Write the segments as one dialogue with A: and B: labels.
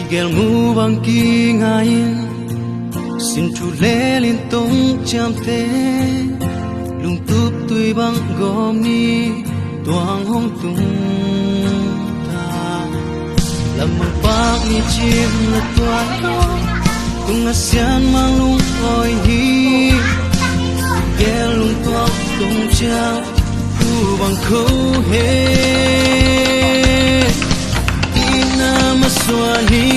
A: Miguel Mubangi ngain Sintu lelin tong jamte Lung tup tui bang gom ni Tuang hong tung ta Lamang pak ni chim na tuan lo Tung asian mang lung oi hi Miguel lung tuak tung jang Pu bang ko he Ina maswani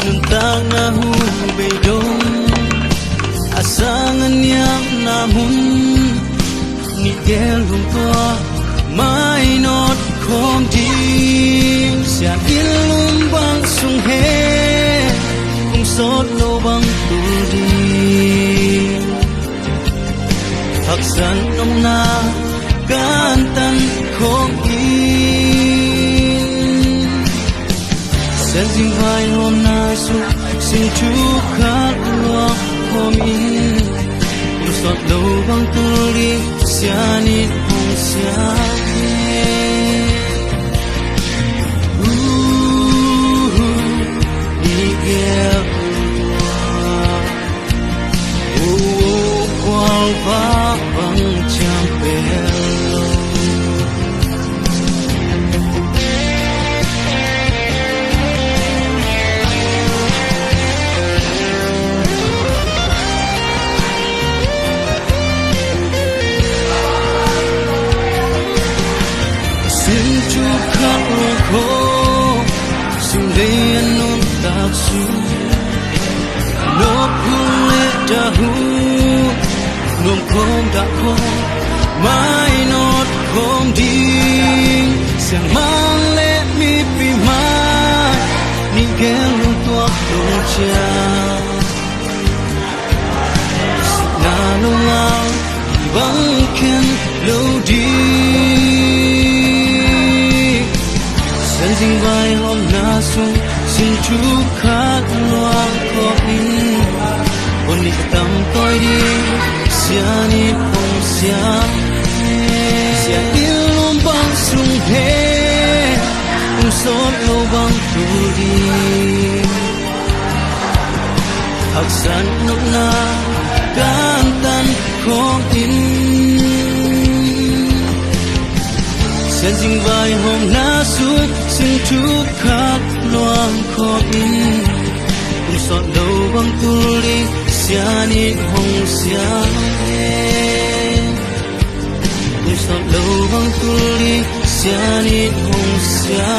A: Nuntang na hu beidong Asangan yang namun Miguel lung tuak Mai not khom dim Sia ilum bang sung he Kung sot lo bang tu di Haksan nom na Gantan khom in Sen sing vai hôm na su Sing chu khát loa khom in Kung sot lo bang tu di Sia nit hong sia Miguel qual va bang champelo Sin chu khat lo ko Sin le non tak su Lo pule da hu Nôm khom đã khom Mai not khom ding Sang mang lệ mi pi mai Miguel lung tuak tung cha Na nung ao Vang khen lâu đi Sen ding vai hôm na sung Xin chú khát loang khom in Ôn đi tâm tôi đi Sia ni pong sia Sia ilum bang sung he Kung sot lo bang tu di Haksan nok na Gantan khong in Sen sing vai hôm na su Sing chu khát loang khong in Kung sot lo bang tu di Sia ni hong sia Kung sot lo bang tu li Sia ni hong sia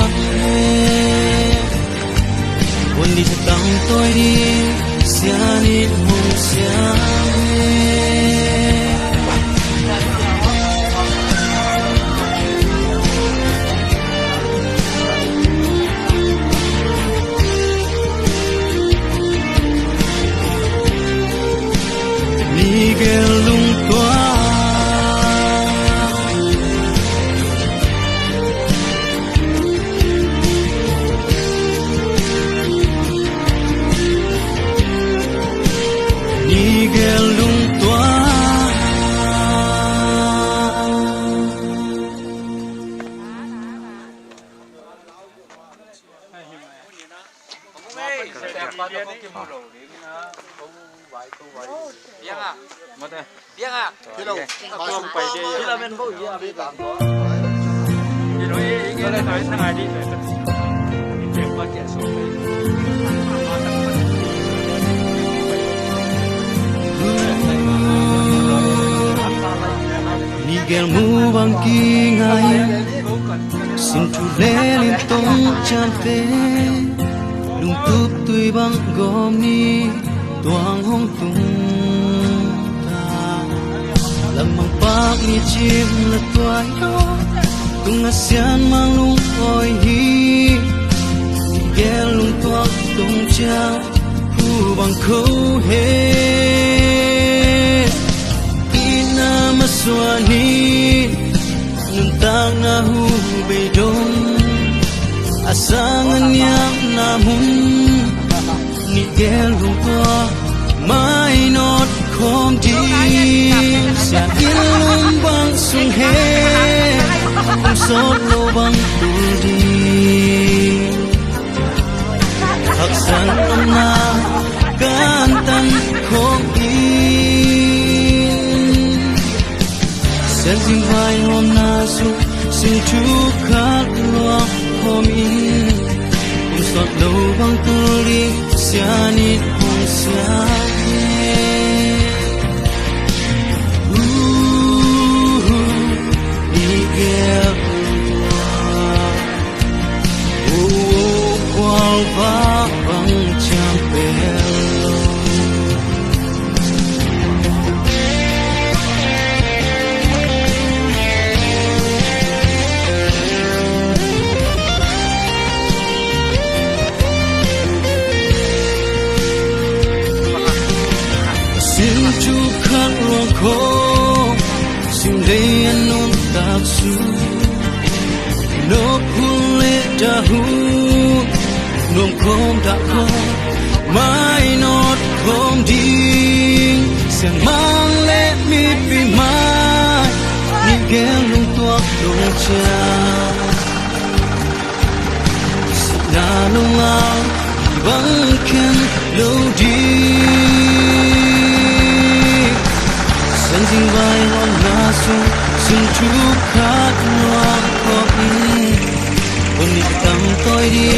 A: Wan di sa tang toi di Sia ni hong sia Miguel lung tuak Miguel lung tuak
B: Biang à?
C: Mất đây.
B: Biang à?
C: Thế đâu? Không phải đi.
B: Thế là bên bố gì à? Bên làm đó.
C: Thì nói nghe nói thằng này đi để chuyện qua chuyện số
A: Miguel Mubangi ngain Sintu lelin tong jamte Lung tup tui bang gom ni Tuang hong tung ta Lamang pak ni chim la tuai lo Tung asian mang lung oi hi Miguel lung tuak tung cha Pu bang ko he Ina maswani Nuntang na hu beidong Asangan yang namun Miguel lung tuak Mai not khom dim Sia ilum bang sung he Kung sot lo bang tu di ผักสันอำนาจการตันของอินเส้นสิ่งไว้หอมนาสุสิ่งทุกข์ขาดลวงหอมอินผมสอดดูบางตุลีเสียนิดหงเสียสิ่งใดอันนุ่มตาสูนกหุ่นเล็ดดาหูนมโคมดาโคไม่นอดโคมดีเสียงมันเล็ดมีปีไม้นี่แก้วลงตัวดวงใจสินาลงเอาบังเข็นโลดีสิ่งไว้หอมนาสุสิ่งทุกข์ขาดลวงขอบอินวันนี้ตำต้อยดี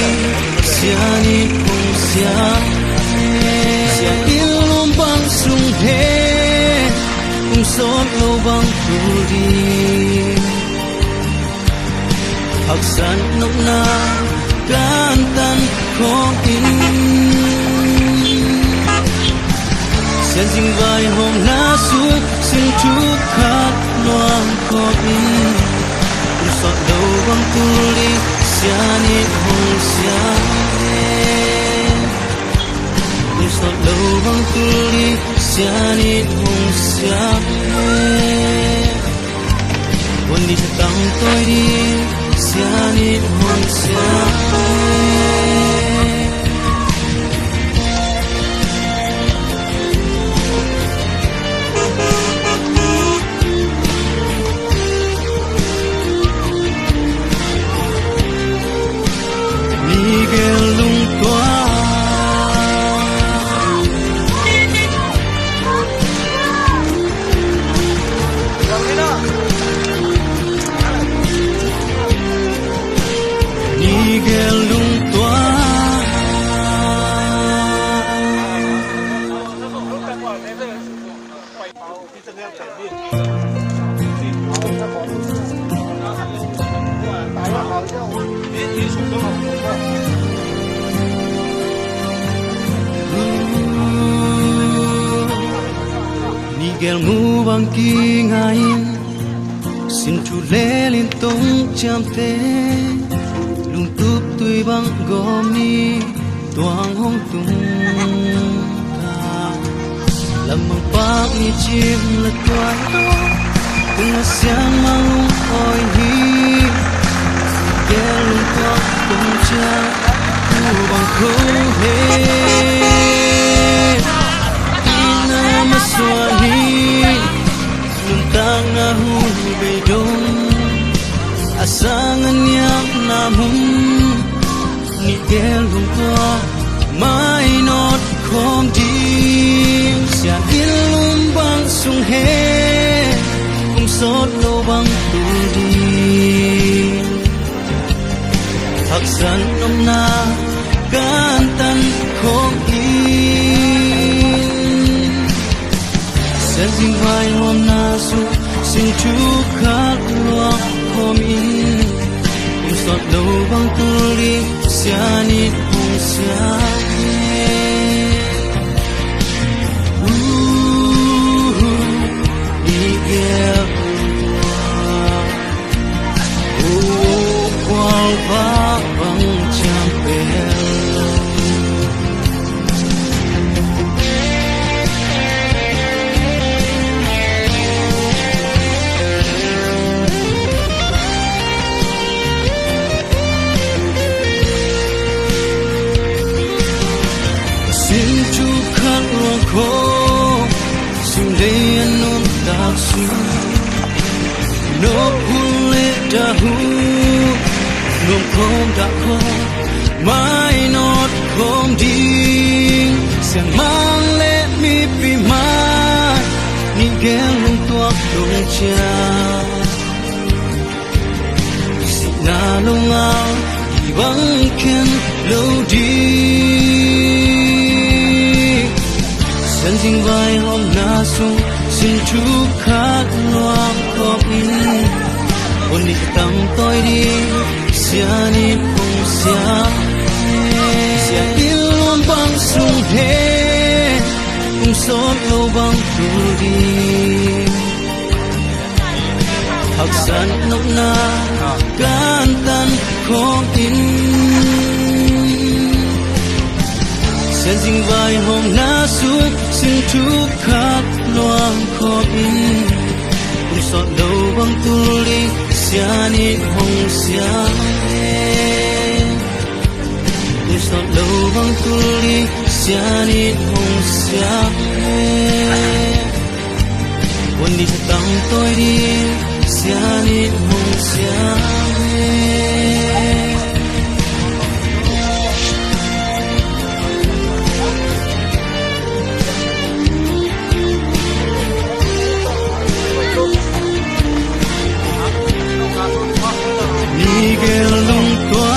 A: เสียนิดคงเสียอินลมบังสุงเฮคงสดโลบังตุดีผักสันนกนาการตันของอินเส้นสิ่งไว้หอมนาสุสิ่งทุกข์ขาดลวงขอบอินผมสอดดูบางตุลีเสียนิดหงเสียผมสอดดูบางตุลีเสียนิดหงเสียวันนี้จะตั้งตัวดีเสียนิดหงเสียGel mu bang ki ngain sin chu le lin tong cham te lung tup tui bang gom ni tuang hong tung ta lam mang pak ni chim la twai to tung na siang mang oi hi gel lung tup tung cha mu bang ko he ina ma swa hi tang na hu be dong asangan yang namun ni gel hung to mai not khom di sia ilum bang sung he kum sot lo bang tu di hak san nom na kan tan khom i sen sing vai hom na suสิ่งทุกข์ขาดลวงหอมอินผมสอดดูบางตุลีเสียนิดหงเสียอีแก้วโอ้ความฟ้าบังจำเป็นสิ่งใดอันนุ่มตาสูนกหุ่นเล็ดดาหูนมโคมดาโคไม่นอดโคมดี vai hôm na su xin chú khát loang khóc in ôn đi tâm tôi đi xia ni phong xia yêu luôn băng sung he cùng sốt lâu băng tu đi học san nốc na can tan khóc in sen ding vai hôm na su xin chú khát loang khóc in cùng sốt lâu băng tu đi xia ni phong xia cùng sốt lâu băng tu đi xia ni phong xiaวันนี้จะตั้งตัวดีเสียนิดมองเสียนี่เกลุงตัว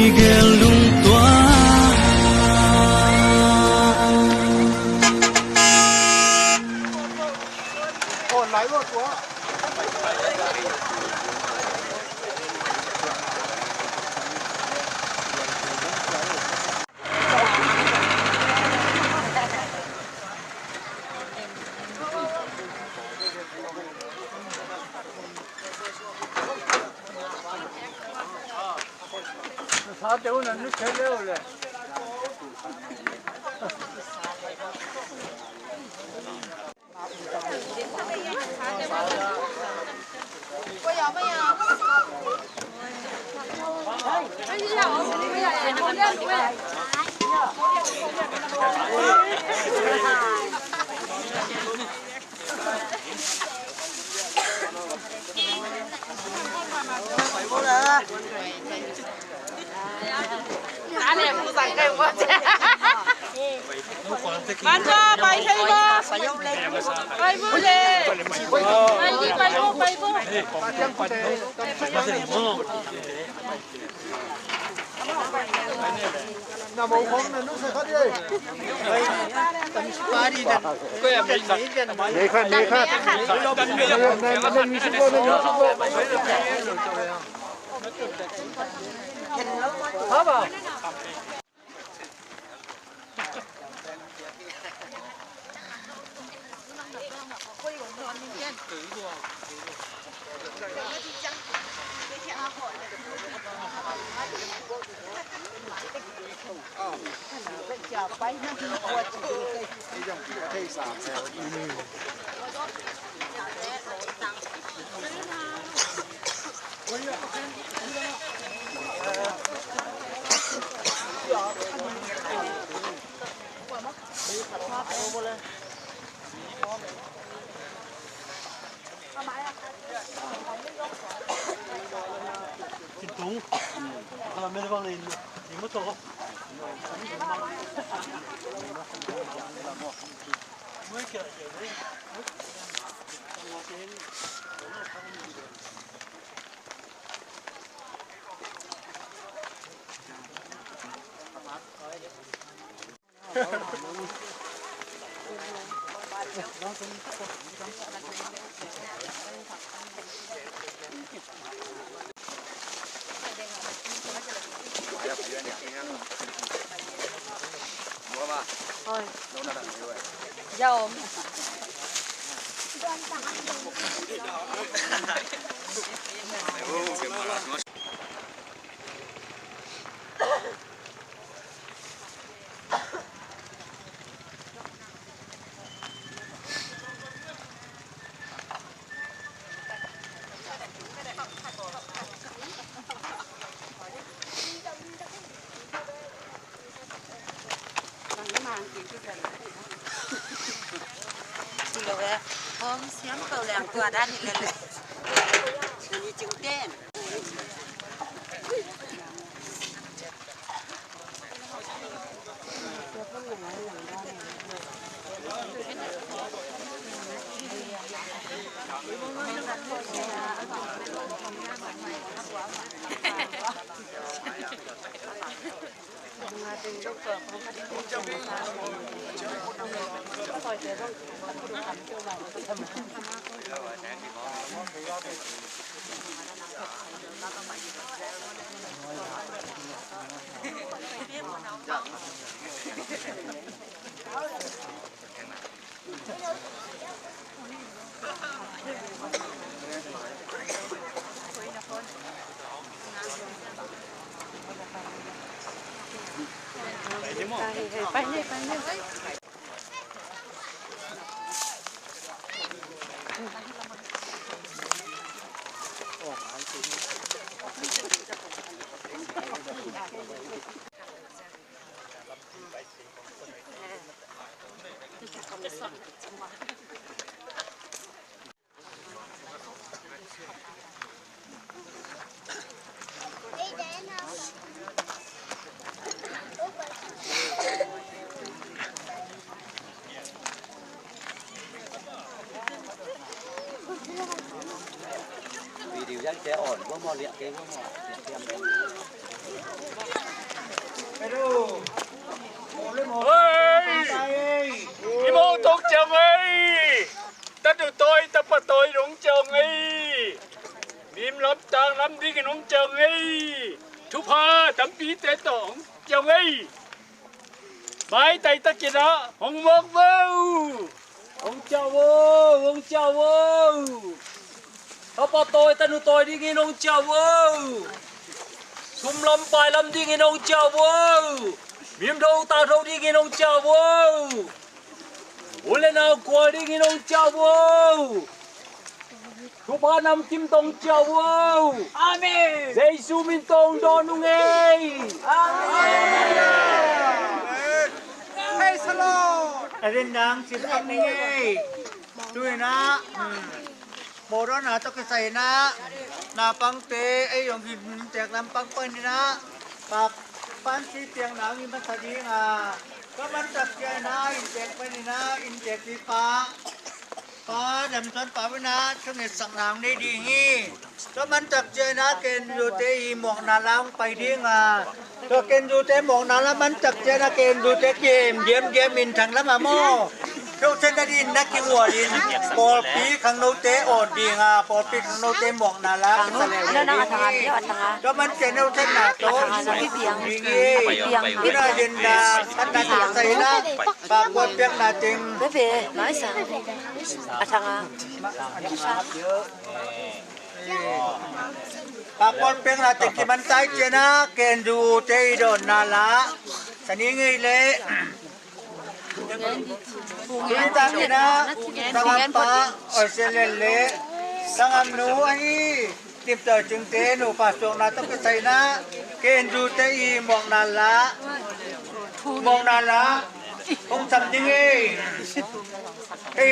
A: Miguel Luntua
D: Ổn lái luôn quá.
C: 다 때우는 늦게 내올래.
E: Bạn cho bay chơi bơ, bay vui đi, bay đi bay vô, bay vô.
D: Nào bố không là nó sẽ thoát đi. Qua đi nè.
C: Cái em bị sặc.
D: Để khát. Này mình xuống vô.
C: Hả bà?
A: Đúng. Là mấy con lên thì mất tổ. Mới kìa đấy.
E: Dầu. Hôm xem cầu làng tòa đan thì là đi chứng tên.
B: vì điều dân trẻ ổn có mò liệng cái có mò xem đấy
D: ไปดูโอ้เลยหมด
C: เฮ้ยอีโมตกจังไอ้ตะดุตอยตะปะตอยหลงจังไอ้มีมรับตางลำดีกันหลงจังไอ้ทุพาตำปีแต่ตองจังไอ้ใบไตตะกินะหงมกเว้าหงเจ้าเว้าหงเจ้าเว้าตะปะตอยตะดุตอยดีกันหลงเจ้าเว้าซุ่มลำปลายลำดีกันหลงเจ้าเว้ามีมโดตาโดดีกันหลงเจ้าเว้าโอเลนาวกวดีกันหลงเจ้าเว้าทุพานำกิมตงเจ้าเว้าอาเมนเจซูมินตงดอนุงเออาเมน
D: ให้สโลอรินดังสิบเอ็ดนี่ด้วยนะโบราณนะต้องใส่นะนาปังเตไอ้ยองกินแจกลำปังเปิ้ลนี่นะปากปันสีเตียงหนังอินมันสดีงาก็มันจับใจนะอินแจกไปนี่นะอินแจกดีป้าดำซ้อนป้าไว้นะช่วงนี้สั่งหนังได้ดีงี้ก็มันจับใจนะเกณฑ์อยู่เตอีหมอกนาล้างไปดีงาก็เกณฑ์อยู่เตหมอกนาล้างมันจับใจนะเกณฑ์อยู่เตเยี่ยมอินทางละมาโมโชคเช่นดินนักกิวัวดินปอปีขังโนเตอดดีงาปอปีขังโนเตหมอกนาล้างแสดงดีก็มันเจนเอาเช่นนาโตดีงี้ที่น่าดินดาท่านนาใส่นะปากวัดเปียกนาจริงปากวัดเปียกนาจริงที่มันใจเจนะเกณฑ์ดูเตยโดนนาละสนี้ไงเละkita kena tangan pa oselele tangan nu ai tim tờ chứng tế nu pasok na to sai na ken du te i mong na la không sắm ding ei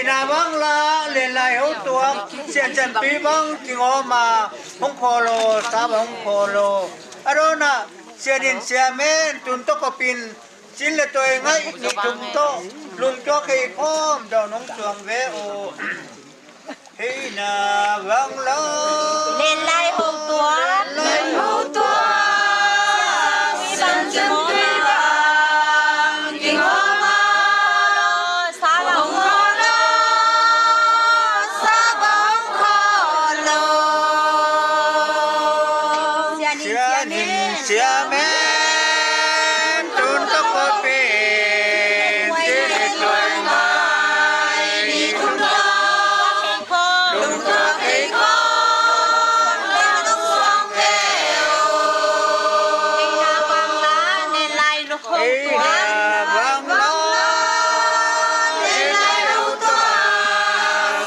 D: na bang la len lai ho tua sian chan pi bang kingo ma hong kholo sa bang kholo arona sian sia men tun to ko pin chính là tôi ngay ni chúng to luôn cho khi phom đầu nông trường về ô khi na vang lo
E: lên lai hô tua san chân tuy vàng kinh hoa ma sa bóng khó lo
D: xia men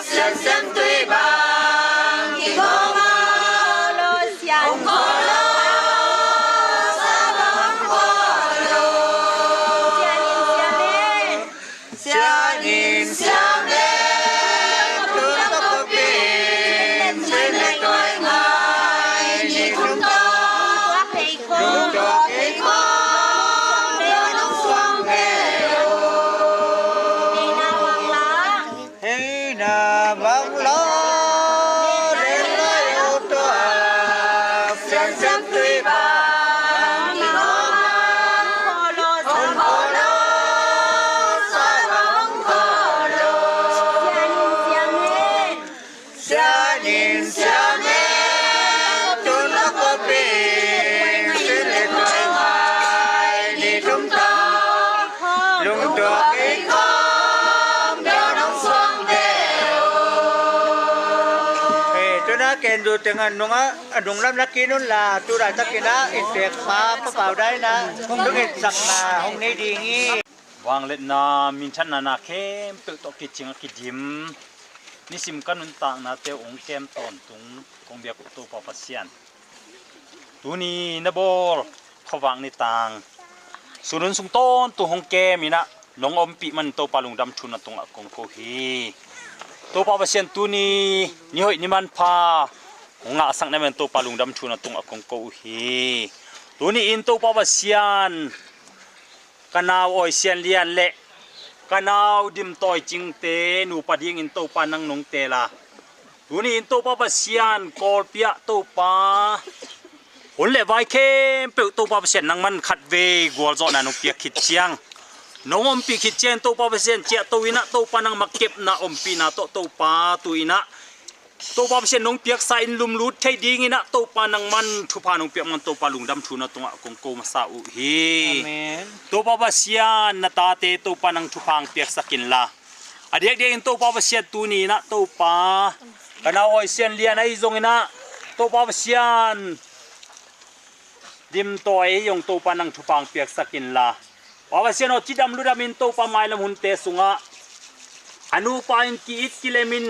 E: Hãy subscribe cho kênh Ghiền Mì Gõ để không bỏ lỡ
D: ยินเสียงแม่ตุนก็เป็นสิ่งเล็กน้อยนี่ทุ่มตาลุงตัวเองของเดี๋ยวน้องสวงเดียวตัวน่าเกณฑ์ดูจังนุ่งนุ่งลำนักกินนุ่นล่ะตัวได้ตะกินนะอินเด็กฟ้าเปล่าได้นะต้องเห็นสักนาห้องนี้ดีงี้
C: วางเล็ดนามินชันนาเข้มเปิดตกิจิงกิจิมนิสิมกันนุนต่างนาเตองเกมตอนตุงกงเบียกตัวปอปัสเซียนตัวนี้นะบอลเขาวางในต่างสุนุนสุงต้นตัวหงเกมีนะน้องอมปีมันตัวปลาลุงดำชุนตรงกงโคฮีตัวปอปัสเซียนตัวนี้นี่หอยนี่มันพาหงอาสังในมันตัวปลาลุงดำชุนตรงกงโคฮีตัวนี้อินตัวปอปัสเซียนกันเอาอ้อยเซียนเลียนเละกันเอาดิมต่อยจิงเตนูปะดิ่งอินโตปานังนงเตละตูนี่อินโตปะปะเซียนกอลเปียโตปาหนเละไว้เข้มเปิดโตปะเซียนนังมันขัดเวกัวจอนันนงเปียคิดเชียงน้องอมปีคิดเชียงโตปะเซียนเจโตวินะโตปานังมาเก็บนะอมปีนะโตปาตุยนะโตปะเซียนนงเปียกใส่ลุมลุดใช่ดีงี้นะโตปานังมันทุพานงเปียกมันโตปาลุงดำชูนะตรงกงโกมาซาอุฮีตัวปะเซียนนาตาเตตัวปานังทุพังเปียกสักินละอเด็กเด็กตัวปะเซียนตัวนี้นะตัวปากันเอาไอเซียนเลียนไอซงนะตัวปะเซียนดิมตัวไอยงตัวปานังทุพังเปียกสักินละปะเซียนอจิดำลุดามินตัวปาไม้ละมุนเตสุงะอนุปาอินกีอิตกิเลมิน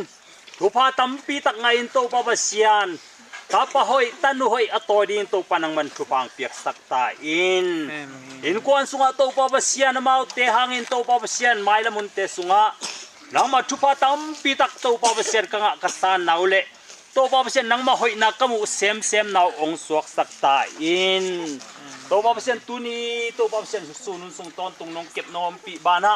C: ทุพาตัมปีตักไงอินตัวปะเซียนถ้าปะหอยตันหอยอตอยดินตัวปานังมันทุพังเปียกสักตาอินกวนสุงะตัวปะเซียนมาเตหางอินตัวปะเซียนไม้ละมุนเตสุงะนังมาทุพาตัมปีตักตัวปะเซียนกังกัสานนาวเละตัวปะเซียนนังมาหอยนักกมุเซมนาวองสวกสักตาอินตัวปะเซียนตุนีตัวปะเซียนสุนุนสุงตอนตุงนงเก็บนอมปีบานะ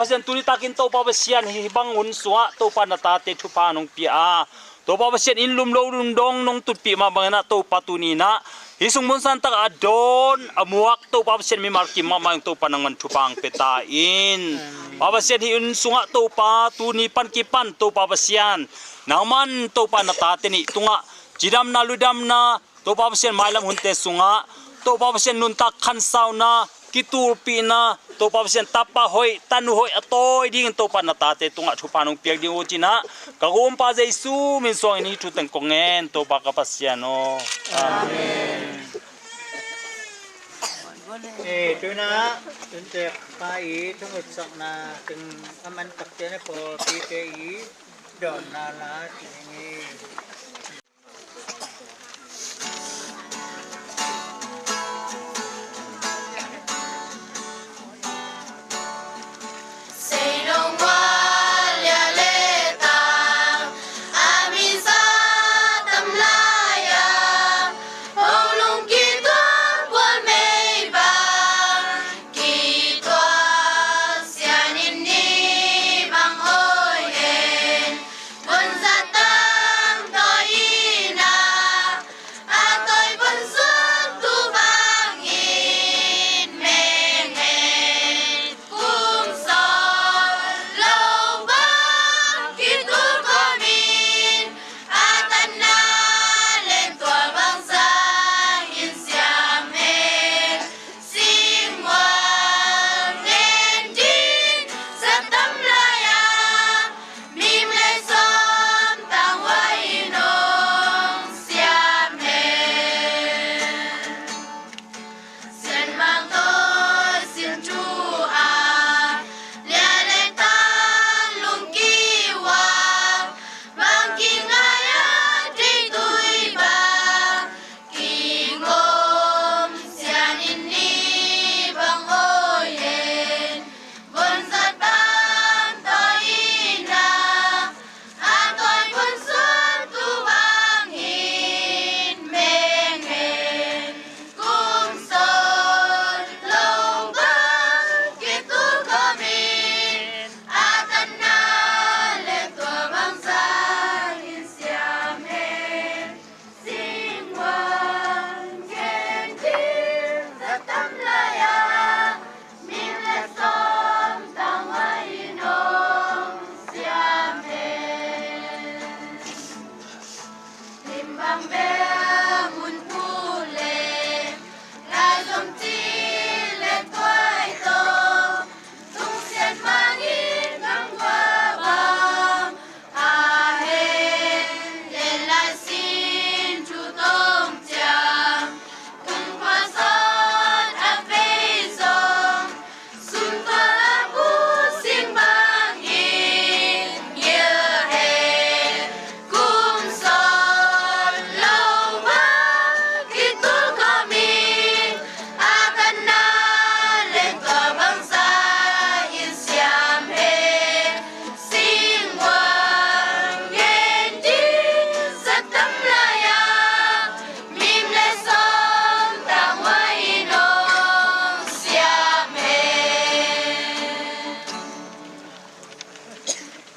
C: ปะเซียนตุนีตักินตัวปะเซียนฮิบังหุนสุงะตัวปานาตาเตทุพานงปีอาตัวปะเซียนอินลุมโลรุนดงนงตุดปีมาบังนะตัวปะตุนีนะฮิสุงมุนสันตักอดอนอมวกตัวปะเซียนมีมาร์กิมามังตัวปานังมันทุพังเปตาอินปะเซียนฮิอุนสุงะตัวปะตุนีปันกิปันตัวปะเซียนนังมันตัวปานาตาเตนิตุงะจิดามนาลุดามนาตัวปะเซียนไม้ลำหุนเตสุงะตัวปะเซียนนุนตักขันสาวนากิตูปีนาตัวปะเซียนตับปะหอยตันหอยอตอยดิ่งตัวปานาตาเตตุงะทุพานงเปียกดิ่งโอจินะกะโกมปาเจซูมินซองนี่ทุตังกงเงินตัวปะกะปะเซียนโออาเมน
D: ตัวนะจนเจ็บไปทั้งหมดสักนาถึงมันตักเจนพอปีเตอีดอนนาลาทีนี้
F: Bun zatang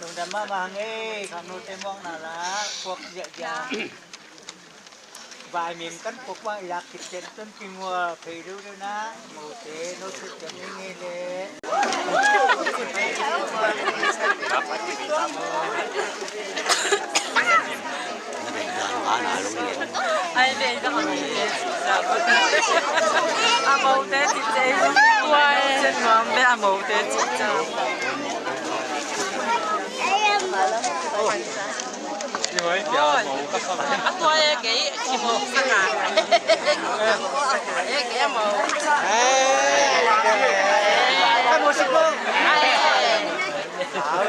D: Tung đam ma mang ấy, khám nô tê mong nà lá, cuộc dạy dàng. Vài miền cắn cuộc vang lạc thịt chân chân kinh hoa, phê rưu rưu ná, mù tế nô thức chân nghe lệ.
E: Ai về cho con à màu té thịt dê quay chân ngon bé à màu té thịt dê
C: Ôi,
E: tôi cái màu sắc à cái màu
D: Ai mô xích bông.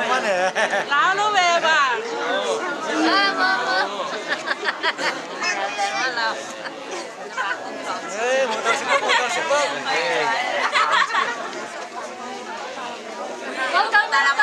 D: Quá nè.
E: lá nó về bà
D: Ê, mô tao xích bông, mô tao xích bông.
E: con con ta làm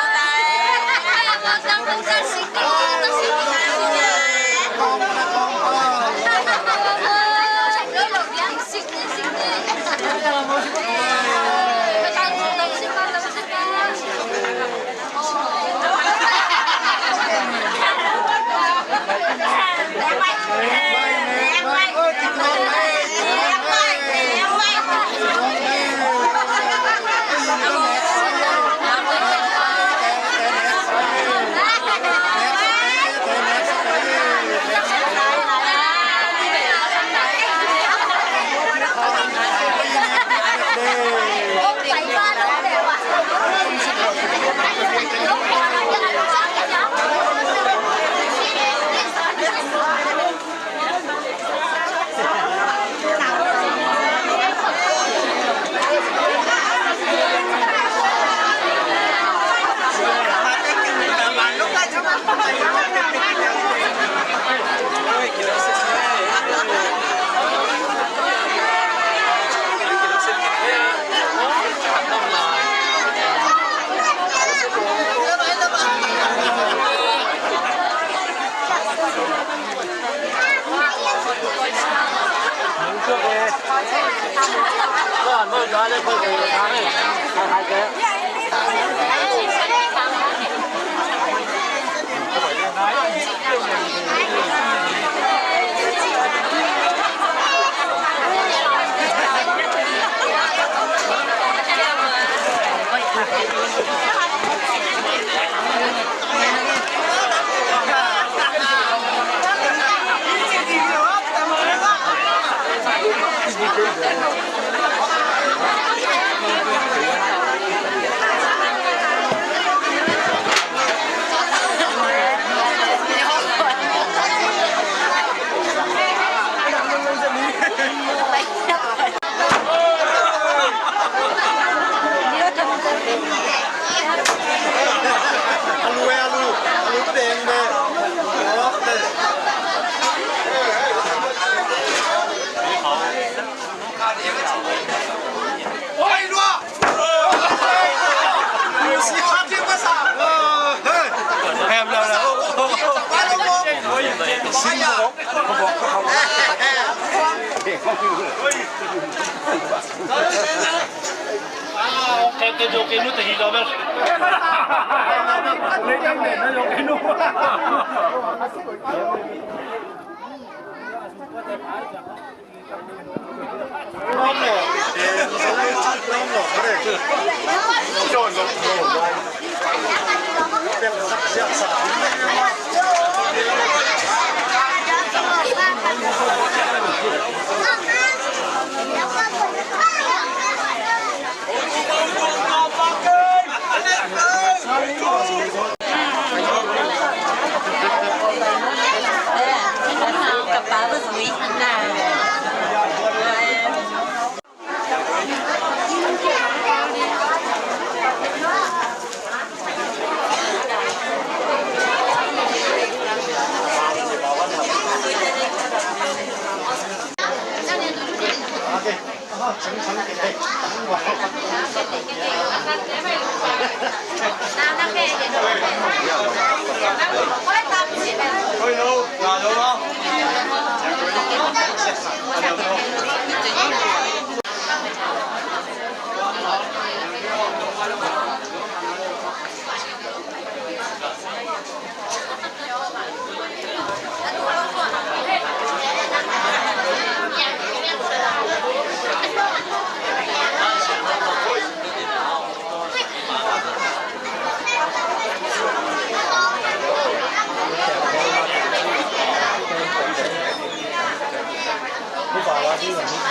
C: cái đồ cái nút thì đó đâu lấy cái nền nó dùng cái nút
D: Ngon nè. Ngon nè. Cái này. Trộn rồi. Đem sắc sắc sắc.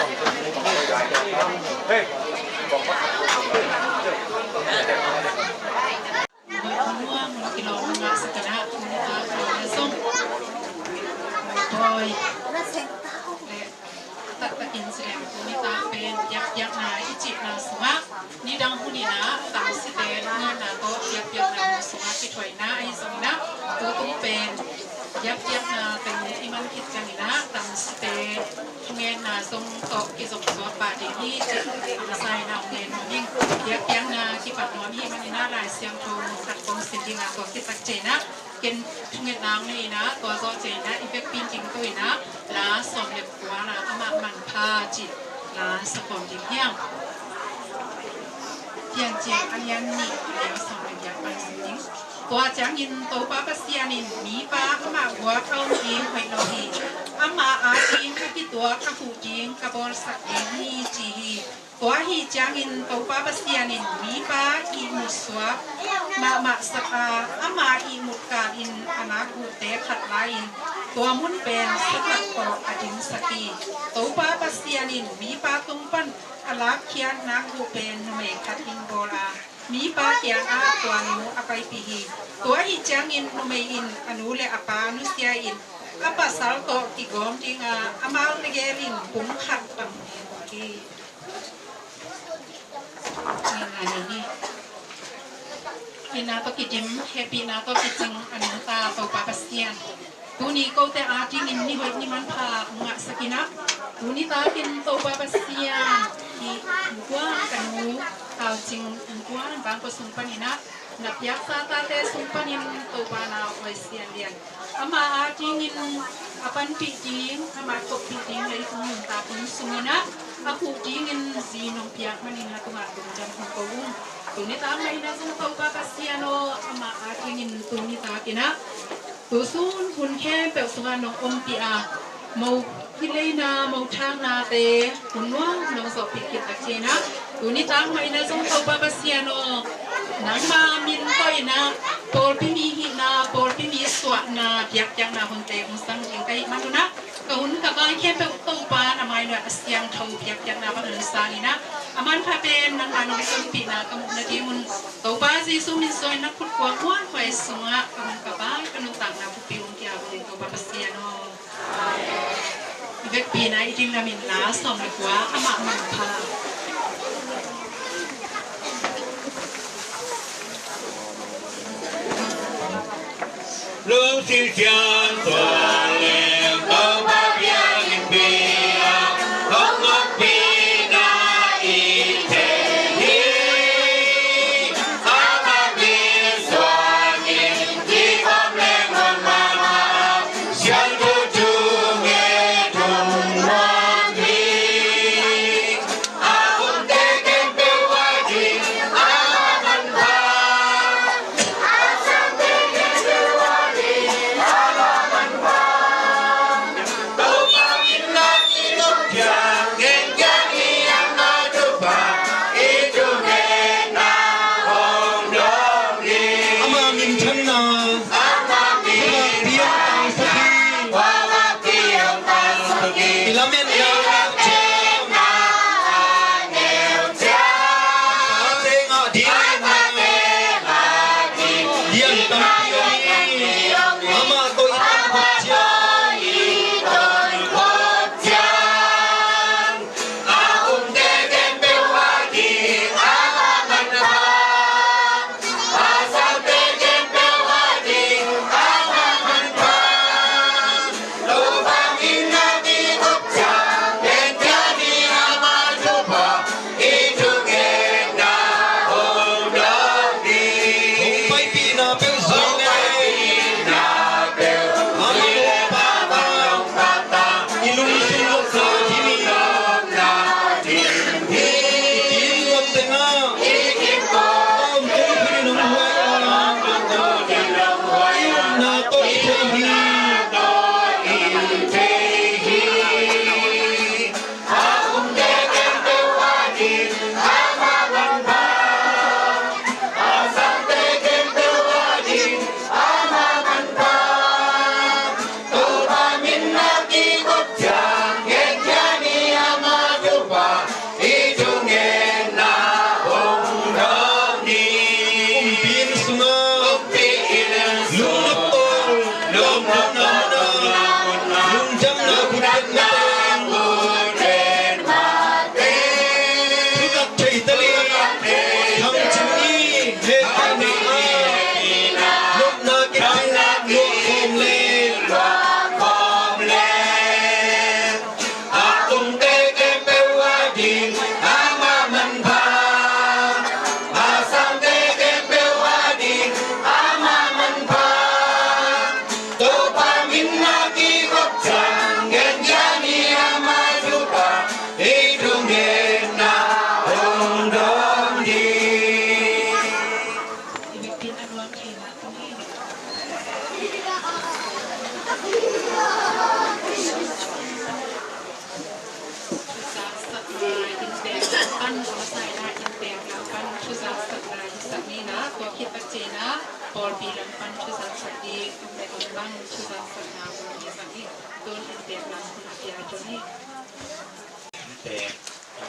E: ม่วงกิโลมาสกนะนะคะส้มบอยตัดตะกินแสดงภูมิตาเป็นยักษ์นาอิจินาสมะนี่ดังผู้นี้นะตามสิเตนเงินนาก็ยักษ์นาสมะที่ถอยนะไอ้สมินะตัวตุ้งเป็นยักษ์นาเป็นที่มันคิดกันนี่นะตามสิเตนเงินนาทรงตอกกิจสมบัติที่จิตใส่นาเงินยิ่งยักษ์นาที่ปัดน้อมที่มันนี่นะลายเสียงโทนสัตว์กองสินดีงามก็คิดสักเจนะเกณฑ์เงินนางนี่นะตัวก็เจนะอีเฟกปินจริงตัวนะลาสมเด็จหัวนะอามามันพาจิตลาสปอมดิเฮียงเพียงเจียงอันยันนี่เลี้ยงสมเด็จยักษ์ปันสิงตัวจางยินโตป้าปัสเซียนินมีป้าอามาหัวเข้าจีนไปโนฮีอามาอาจีนข้าที่ตัวข้าผูจีนกระบอกสักเองฮีจีตัวฮีจางยินโตป้าปัสเซียนินมีป้าอีมุสวะมาสกาอามาอีมุกาอินอนาคูเตขัดลายอินตัวมุนเป็นสกัดต่ออดินสกีโตป้าปัสเซียนินมีป้าตุงปันอลาเคียนนักคูเป็นเมขัดอินโบรามีป้าเกียงอาตัวนูอไปปีฮีตัวฮีจางอินเมอินอนุเลอปานุสยาอินอปาสาลโตกิกอมจิงอามาลเกลินปุ้งขัดตังกีนี่นาตกิจิมแฮปปี้นาตกิจิงอันตาโตปาปัสเซียนตูนี้ก็แต่อาจิงอินนี่เวนี่มันพางะสกินะตูนี้ตากินโตปาปัสเซียนที่กว้างกันนูเอาจริงกว้างบางก็สุงปานินะนับยักษ์ตาเตสุงปานินโตปานาไวเซียนเลียนอามาอาจิงอินอาปันปีจิงอามาตกปีจิงเลยคุงตาปุนสุงนะอาคูจิงอินซีนงเปียกมันอินละตุมาตุงจันทงกวงtunita may nasong pagpapasiano ama ating tunita kina tusun hunke pelsungan ng umpia mau hilay na mau tang na te hunwang ng so pikit akina tunita may nasong pagpapasiano nang mamin toy na por pimihi na por pimiswa na biyak na hunte musang ingkay manuna kahun kabay kepe utopa na may na asyang tau biyak na pangalusani na aman pa ben nang anong kumpi na kamuk na timun topa si sumin soy na kutkuang kuan kway sunga aman kabay panutang na pupiung kiabong topa pasiano ibek pina iting namin last som na kwa ama man pa
F: lưu siêu chân toàn liền tơ ba bia nghìn bia không ngốc bia na y thế hi ama bia xoa nghìn chỉ không lên hơn mà chân tu chu nghe trung hoan thi không thể kém tiêu hoa gì man pha Hãy subscribe cho kênh Ghiền Mì Gõ để không bỏ lỡ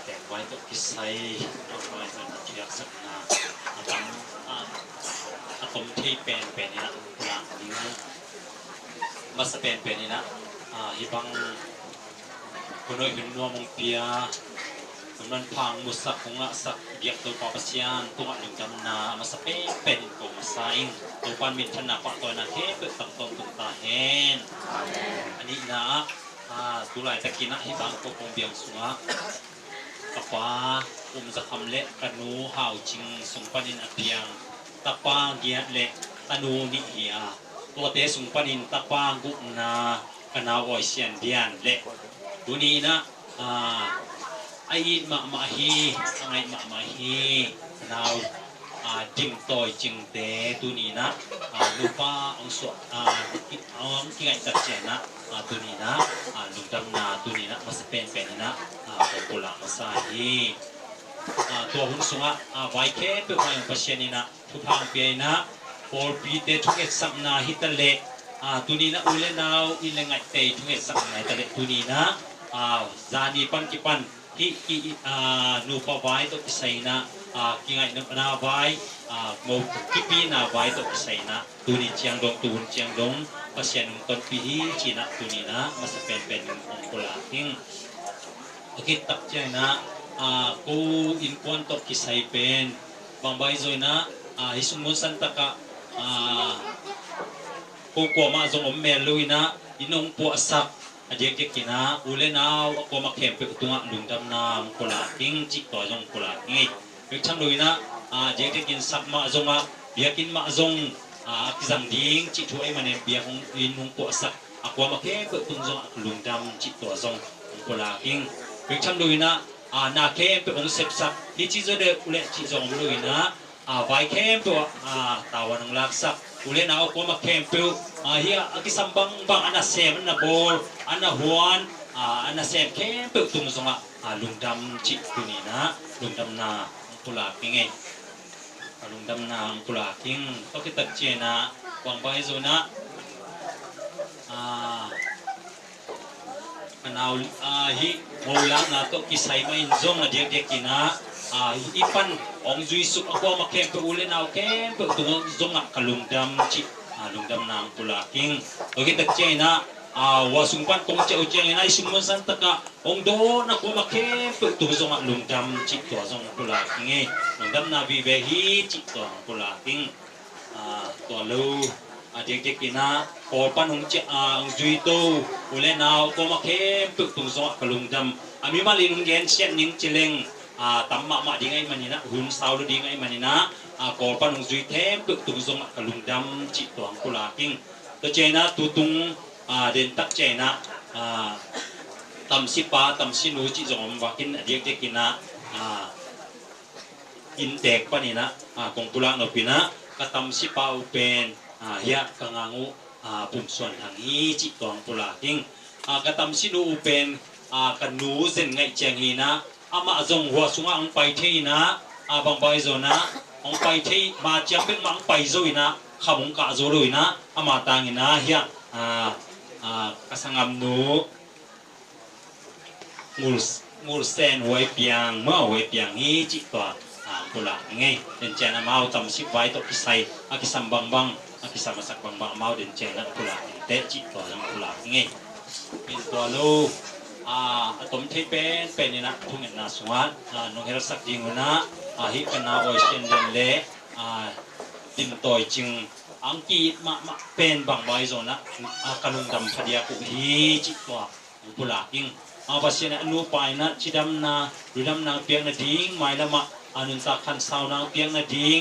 G: แต่ไว้ตกพิสัยเอาไว้ตกเทียบสักนาอาตมที่เป็นนี่นะหลังนี้นะมาสเป็นนี่นะฮิบังคนน้อยเป็นนัวมงเปียมันพังมุสักของสักเบียกตัวปอปเซียนตัวหนึ่งจำนามาสเป็นตัวมาไซน์ตัวความมีธนาปะตัวนั้นเฮ้เปิดตั้งตรงตุ่มตาเห็นอันนี้นะตุลายตะกินะฮิบังก็คงเบียงสุงะตะปาจะคำเละกนูห่าวจิงสุงปนินอเปียงตะปาเกียเละตะนูนิเหียตัวเตสุงปนินตะปากุนากนาออยเซียนเดียนเละดูนี้นะไอ้มาฮีไอ้มาฮีนาวจิงตอยจิงเตตัวนี้นะลูป้าองสวดองที่ไงตัดเจนะตัวนี้นะลุงดำนาตัวนี้นะมาสเป็นนะของกุหลาบมาใส่ตัวหุ่นสูงไว้แค่เพื่อความประเสริฐนี่นะทุกทางเปียนะพอปีเตทุกเอ็ดสัมนาฮิตเละตัวนี้นะอุเลนาวอิเลงไงเตทุกเอ็ดสัมนาฮิตเละตัวนี้นะจานีปันกิปันที่นูปะไว้ตัวที่ใส่นะกิไงนาไว้โมกิปีนาไว้ตัวที่ใส่นะตัวนี้เชียงดงตูนเชียงดงประเสริฐต้นปีจีนะตัวนี้นะมาสเป็นของกุหลาบทิ้งโอเคตักใจนะกูอินควนตกกิไซเป็นบางใบโซยนะฮิสุมุสันตะกะกูกลัวมาจงอมเมลุยนะอินงปัวสักเด็กกินะอุเลนาวกูมาเข็มไปตัวลุงดำนามกุหลาบทิ้งจิตตัวจงกุหลาบงี้เด็กช่างลุยนะเด็กกินสักมาจงเบียกินมาจงกิจังดิ้งจิตช่วยมันเบียของอินงปัวสักกูมาเข็มไปตัวจงลุงดำจิตตัวจงกุหลาบทิ้งเด็กช่างลุยนะนาเข้มเป็นองค์เสพสักที่จีจะเดือดอุเลจีจงลุยนะไว้เข้มตัวตาวันงลักสักอุเลนาเอาความมาเข้มตัวเฮียกิสัมบังอันน่ะเสมอันน่ะโบลอันน่ะหวนอันน่ะเสมเข้มตัวตุ้งสงลุงดำจิตัวนี้นะลุงดำนากุหลาบยังไงลุงดำนากุหลาบทิ้งก็คิดตัดเจนะวางใบโซนะเอาฮิโมลังนะก็กิไซไม่จงนะเด็กกินะอีปันองจุยสุกakuมาเข้มไปอุเลนเอาเข้มไปตัวจงกลุงดำจิลุงดำนางกุหลาบทิ้งโอเคตัดเจนะว่าสุงปันตรงเจ้าเจนะไอสุงมันสันตะกะองโดนakuมาเข้มไปตัวจงลุงดำจิตัวจงกุหลาบทิ้งลุงดำนาวิเวหิจิตัวกุหลาบทิ้งตัวลูเด็กกินะพอปันหงจะจุยโตอุเลนาวก็มาเข้มตุกตุงสวะกลุงดำมีมาลินุงเย็นเชียนนิงเจเลงตั้มมาดีไงมันนี่นะหุ่นสาวดูดีไงมันนี่นะก็ปันหงจุยเทมตุกตุงสวะกลุงดำจิตตัวกุหลาบกิ้งตัวเจนะตุตุงเดินตักเจนะตั้มสิป้าตั้มสินูจิจงว่ากินเด็กกินะอินเด็กปันนี่นะกงกุหลาบนปีนะก็ตั้มสิป้าเป็นya kangangu pumsuan hangi ci tuang pula king katam sinu upen kanu zen ngai changina ama azong hua sunga ang pai theina bang bai zona ang pai thei ma chang pek mang pai zoina khamung ka zo loina ama tangina ya kasangam nu ngul sen hoi piang ma hoi piang hi ci tua pula ngai den chana mau tam sip vai to kisai akisam bang bang kisah masak bang mau dan channel pula เตจิตตัวจังกุลาไงเป็นตัวลูอะตอมที่เป็นนี่นะทุกอย่างน่าสงสารน้องเฮรสักจริงนะฮิกันนาโอเชียนเดนเล่ดินตัวจริงอังกฤษมาเป็นบางใบโซนะกลุงดำพเดียกุฮีจิตตัวกุลาอิงภาษาเนี่ยนูไปนะจิดำนาดูดำนาเปียงนาดิ้งไม่ละมานุนตาขันสาวนาเปียงนาดิ้ง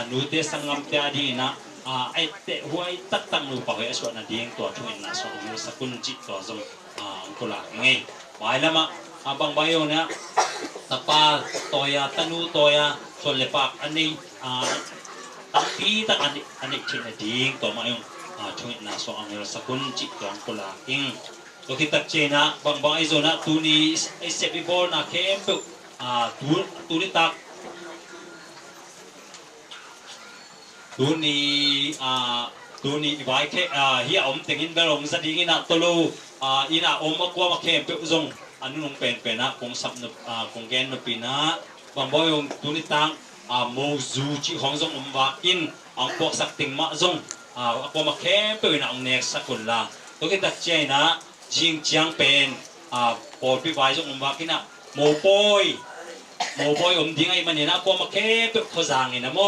G: นูเตสังกัมเตียดีนะไอเตะหัวตักตั้งนูปะเวอสวดนาดิ้งตัวทุกอย่างน่าสงสารสกุลจิตตัวจงกุลาไงไม่ละมาบางใบโอเนี่ยตะปาตัวยาตนูตัวยาส่วนเล็บปากอันนี้ตั้งปีตั้งอันนี้ชิ้นนาดิ้งตัวมาอยู่ทุกอย่างน่าสงสารสกุลจิตตัวกุลาอิงตัวที่ตัดเจนะบางไอโซนะตัวนี้ไอเซบิบอลนะเข้มปุ๊ตัวนี้ตักตัวนี้ไว้แค่เฮียอมแต่งอินเบลงสะดิ้งนะตัวลูอินะอมมากกว่ามาเข้มปุ๊จงอันนู้นเป็นนะคงสับนคงแกนนปีนะบางบ่อยตัวนี้ตังโมจูจิของจงอมวากินอังพวกสักติงมาจงกว่ามาเข้มปุ๊นะอังเนกสักคนละตัวที่ตัดเจนะจิงจังเป็นปอดพิวายจงอมวากินนะโมปอยอมดิ้งไอ้มันนี่นะกว่ามาเข้มปุ๊เขาจางนี่นะโม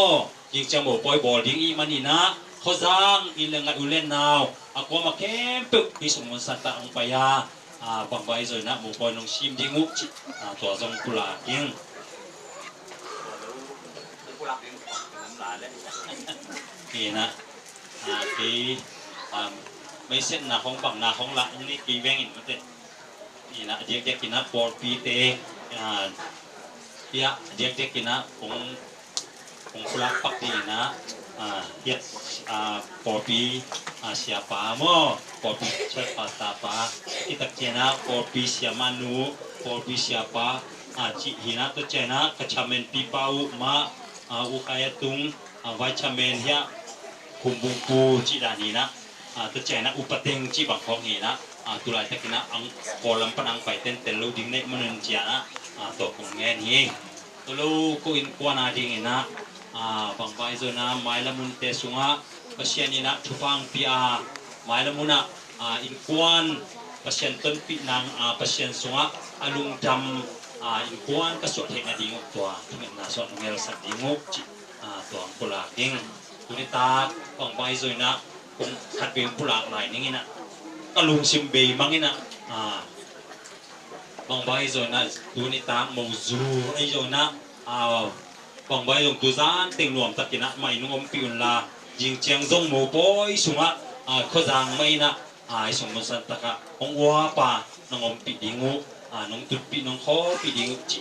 G: ยิงจังโมปอยบอดิ้งอีมันนี่นะเขาจางอีเรื่องอุเล่นนาวกว่ามาเข้มปุ๊อีสมุนสัตตะองปยาบางใบโซนะโมปอยน้องชิมดิ้งอุจิตัวจงกุลากิงนี่นะที่ไม่เส้นหน้าของฝั่งหน้าของหลังนี่กีแวงอินมันเตนี่นะเด็กๆกินนะปอดปีเตเฮียเด็กๆกินนะของกุลาปักดีนะเฮียปอดปีเสียปาโมปอดปีเชิดปาตาปาที่ตะเกียนะปอดปีเสียมานูปอดปีเสียปาจิหินะตัวเจนะกระชาเมนปีปาอุมาอุกายตุงไวชาเมนเฮียคุมบุปูจิดานีนะตัวเจนะอุปเทงจีบังของนี่นะตุลายตะกินะอังโคลัมปนังไปเต้นเตลูดิ้งเนมันนเจียนะตัวคงแง่นี้ตัวลูกอินกวานาดิ้งนะบางใบโซนะไม้ละมุนเตสุงะปัศยานีนะทุฟังปีไม้ละมุนะอินกวนปัศยันต้นปีนางปัศยันสุงะอลุงจำอินกวนกระสวดเฮงดิ้งตัวทุกอย่างน่าสนเงาสัตว์ดิ้งจิตัวกุลาดิ้งตุนิตาบางใบโซนะคงขัดเบียงผู้หลากหลายนี่นะก็ลุงซิมเบย์มั้งนี่นะบางใบโซนะตัวนี้ตามโมจูไอโซนะบางใบลงตัวซานติงหลวมตะกินะไม่นุ่มปิวลายิงเชียงซงโมปอยสุงะเขาจางไม่นะไอสมมุติสันตะกะองวัวป่าน้องอมปิดิงูน้องตุดปิน้องขอปิดิงูจิ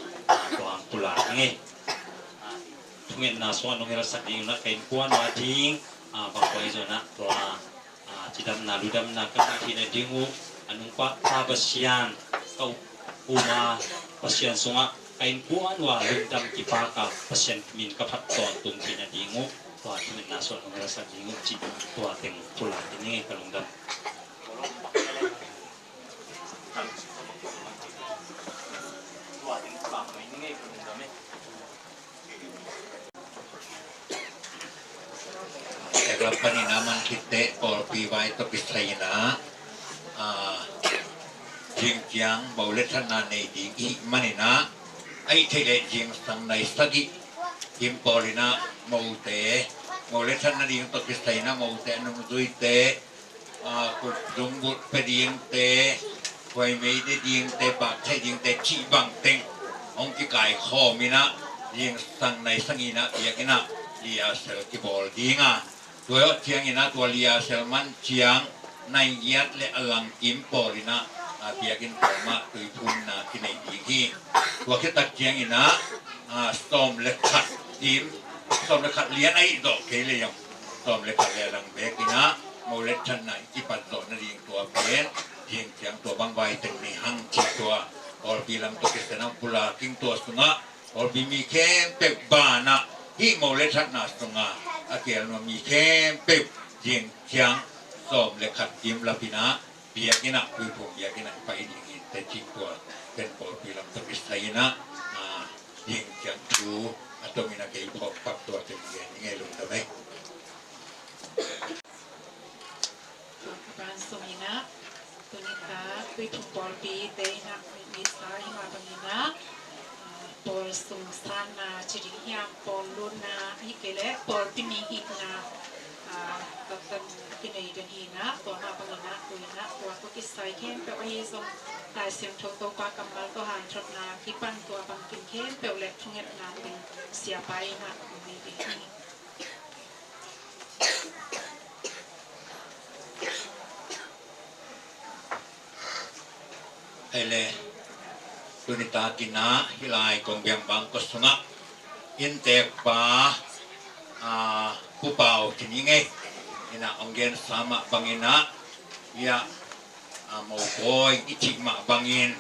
G: ตัวกุลาไงทุกเงินน่าสวนน้องเฮรสักดิ้งนะเกินกวนมาดิ้งบางใบโซนะตัวจิดำนาลุดำนากันที่ในดิ้งูอันนุ่งปะท่าปัศยานเขาอุมาปัศยานสงะไอ้กวนว่าลุดำกิปากาปัศยานมินกับพัดตอนตุงที่ในดิ้งูตัวที่เป็นนาส่วนของเราสักดิ้งูจิตัวเต็งตุลาที่นี่กับลุงดำตัวเต็งตุลาที่นี่กับลุงดำไหม
F: แต่ละปนินามันคิดเตะปอปีไว้ตปิสัยนะจิงจังบาเลทนาในดีอีมันนะไอเทเลจิงสังในสติยิมปอลินะมูเตบาเลทนาดีตปิสัยนะมูเตนุมดุยเตกุดงบุตรเปดียงเตไวไม่ได้ดียงเตปากใช่ดียงเตชีบังเต็งองค์กิกายข้อมีนะยิงสังในสังอีนะอยากนะเลียเซลกิบอลดีงะตัวเทียงอินะตัวเลียเซลมันเชียงในยัดและอลังกิมปอรินะเทียกินตัวมาตุยทุนนะที่ในดีที่ตัวคิดตัดเทียงอินะสอมเล็กขัดดิมสอมเล็กขัดเลียนไอ้ดอกเคเลยยังสอมเล็กขัดเลียลังเบกินะโมเลชันไหนที่ปัดโดนนั่นเองตัวเป็นเทียงเทียงตัวบางใบแต่ในหังจิตตัวออลปีลำตัวเกษณะปุลากิ้งตัวสุงะออลปีมีเข้มเป็บบานะที่โมเลชันนาสุงะอาเกียนมีเข้มเป็บยิงเชียงสอมเล็กขัดยิมลาปินะเบียกินะคือผมเบียกินะไปอย่างนี้แต่จริงตัวเป็นปอปีลำตัวพิสัยนะยิงเชียงชูอัตมินาเกยพอปรับตัวเป็นยังไงลุงได้ไหม
E: บ้าน สมินะตัวนี้ค่ะตุยทุกปอลปีเตนะมีสาหิมาบังนะปอลสุงสานาจิริยามปอลลุนาฮิเกเลปอลปิมีฮินาตันกินในเดือนฮีนะตัวมาบังนะตัวนะตัวก็กิสไซเข้มเปลวฮีทรงตายเสียงโทโตปากำมัลก็หันทรนาที่ปั้นตัวบังกินเข้มเปลวเล็กทุ่งเงินนาเป็นเสียไปนะมีดี
F: ไอ้เลยตุนิตากินะฮิลายกงเบียงบางก็สนะอินเตกปาผู้เป่าที่นี่ไงนี่นะองเกนสามะบางอินะยะมอโกยอิจิมะบางอิน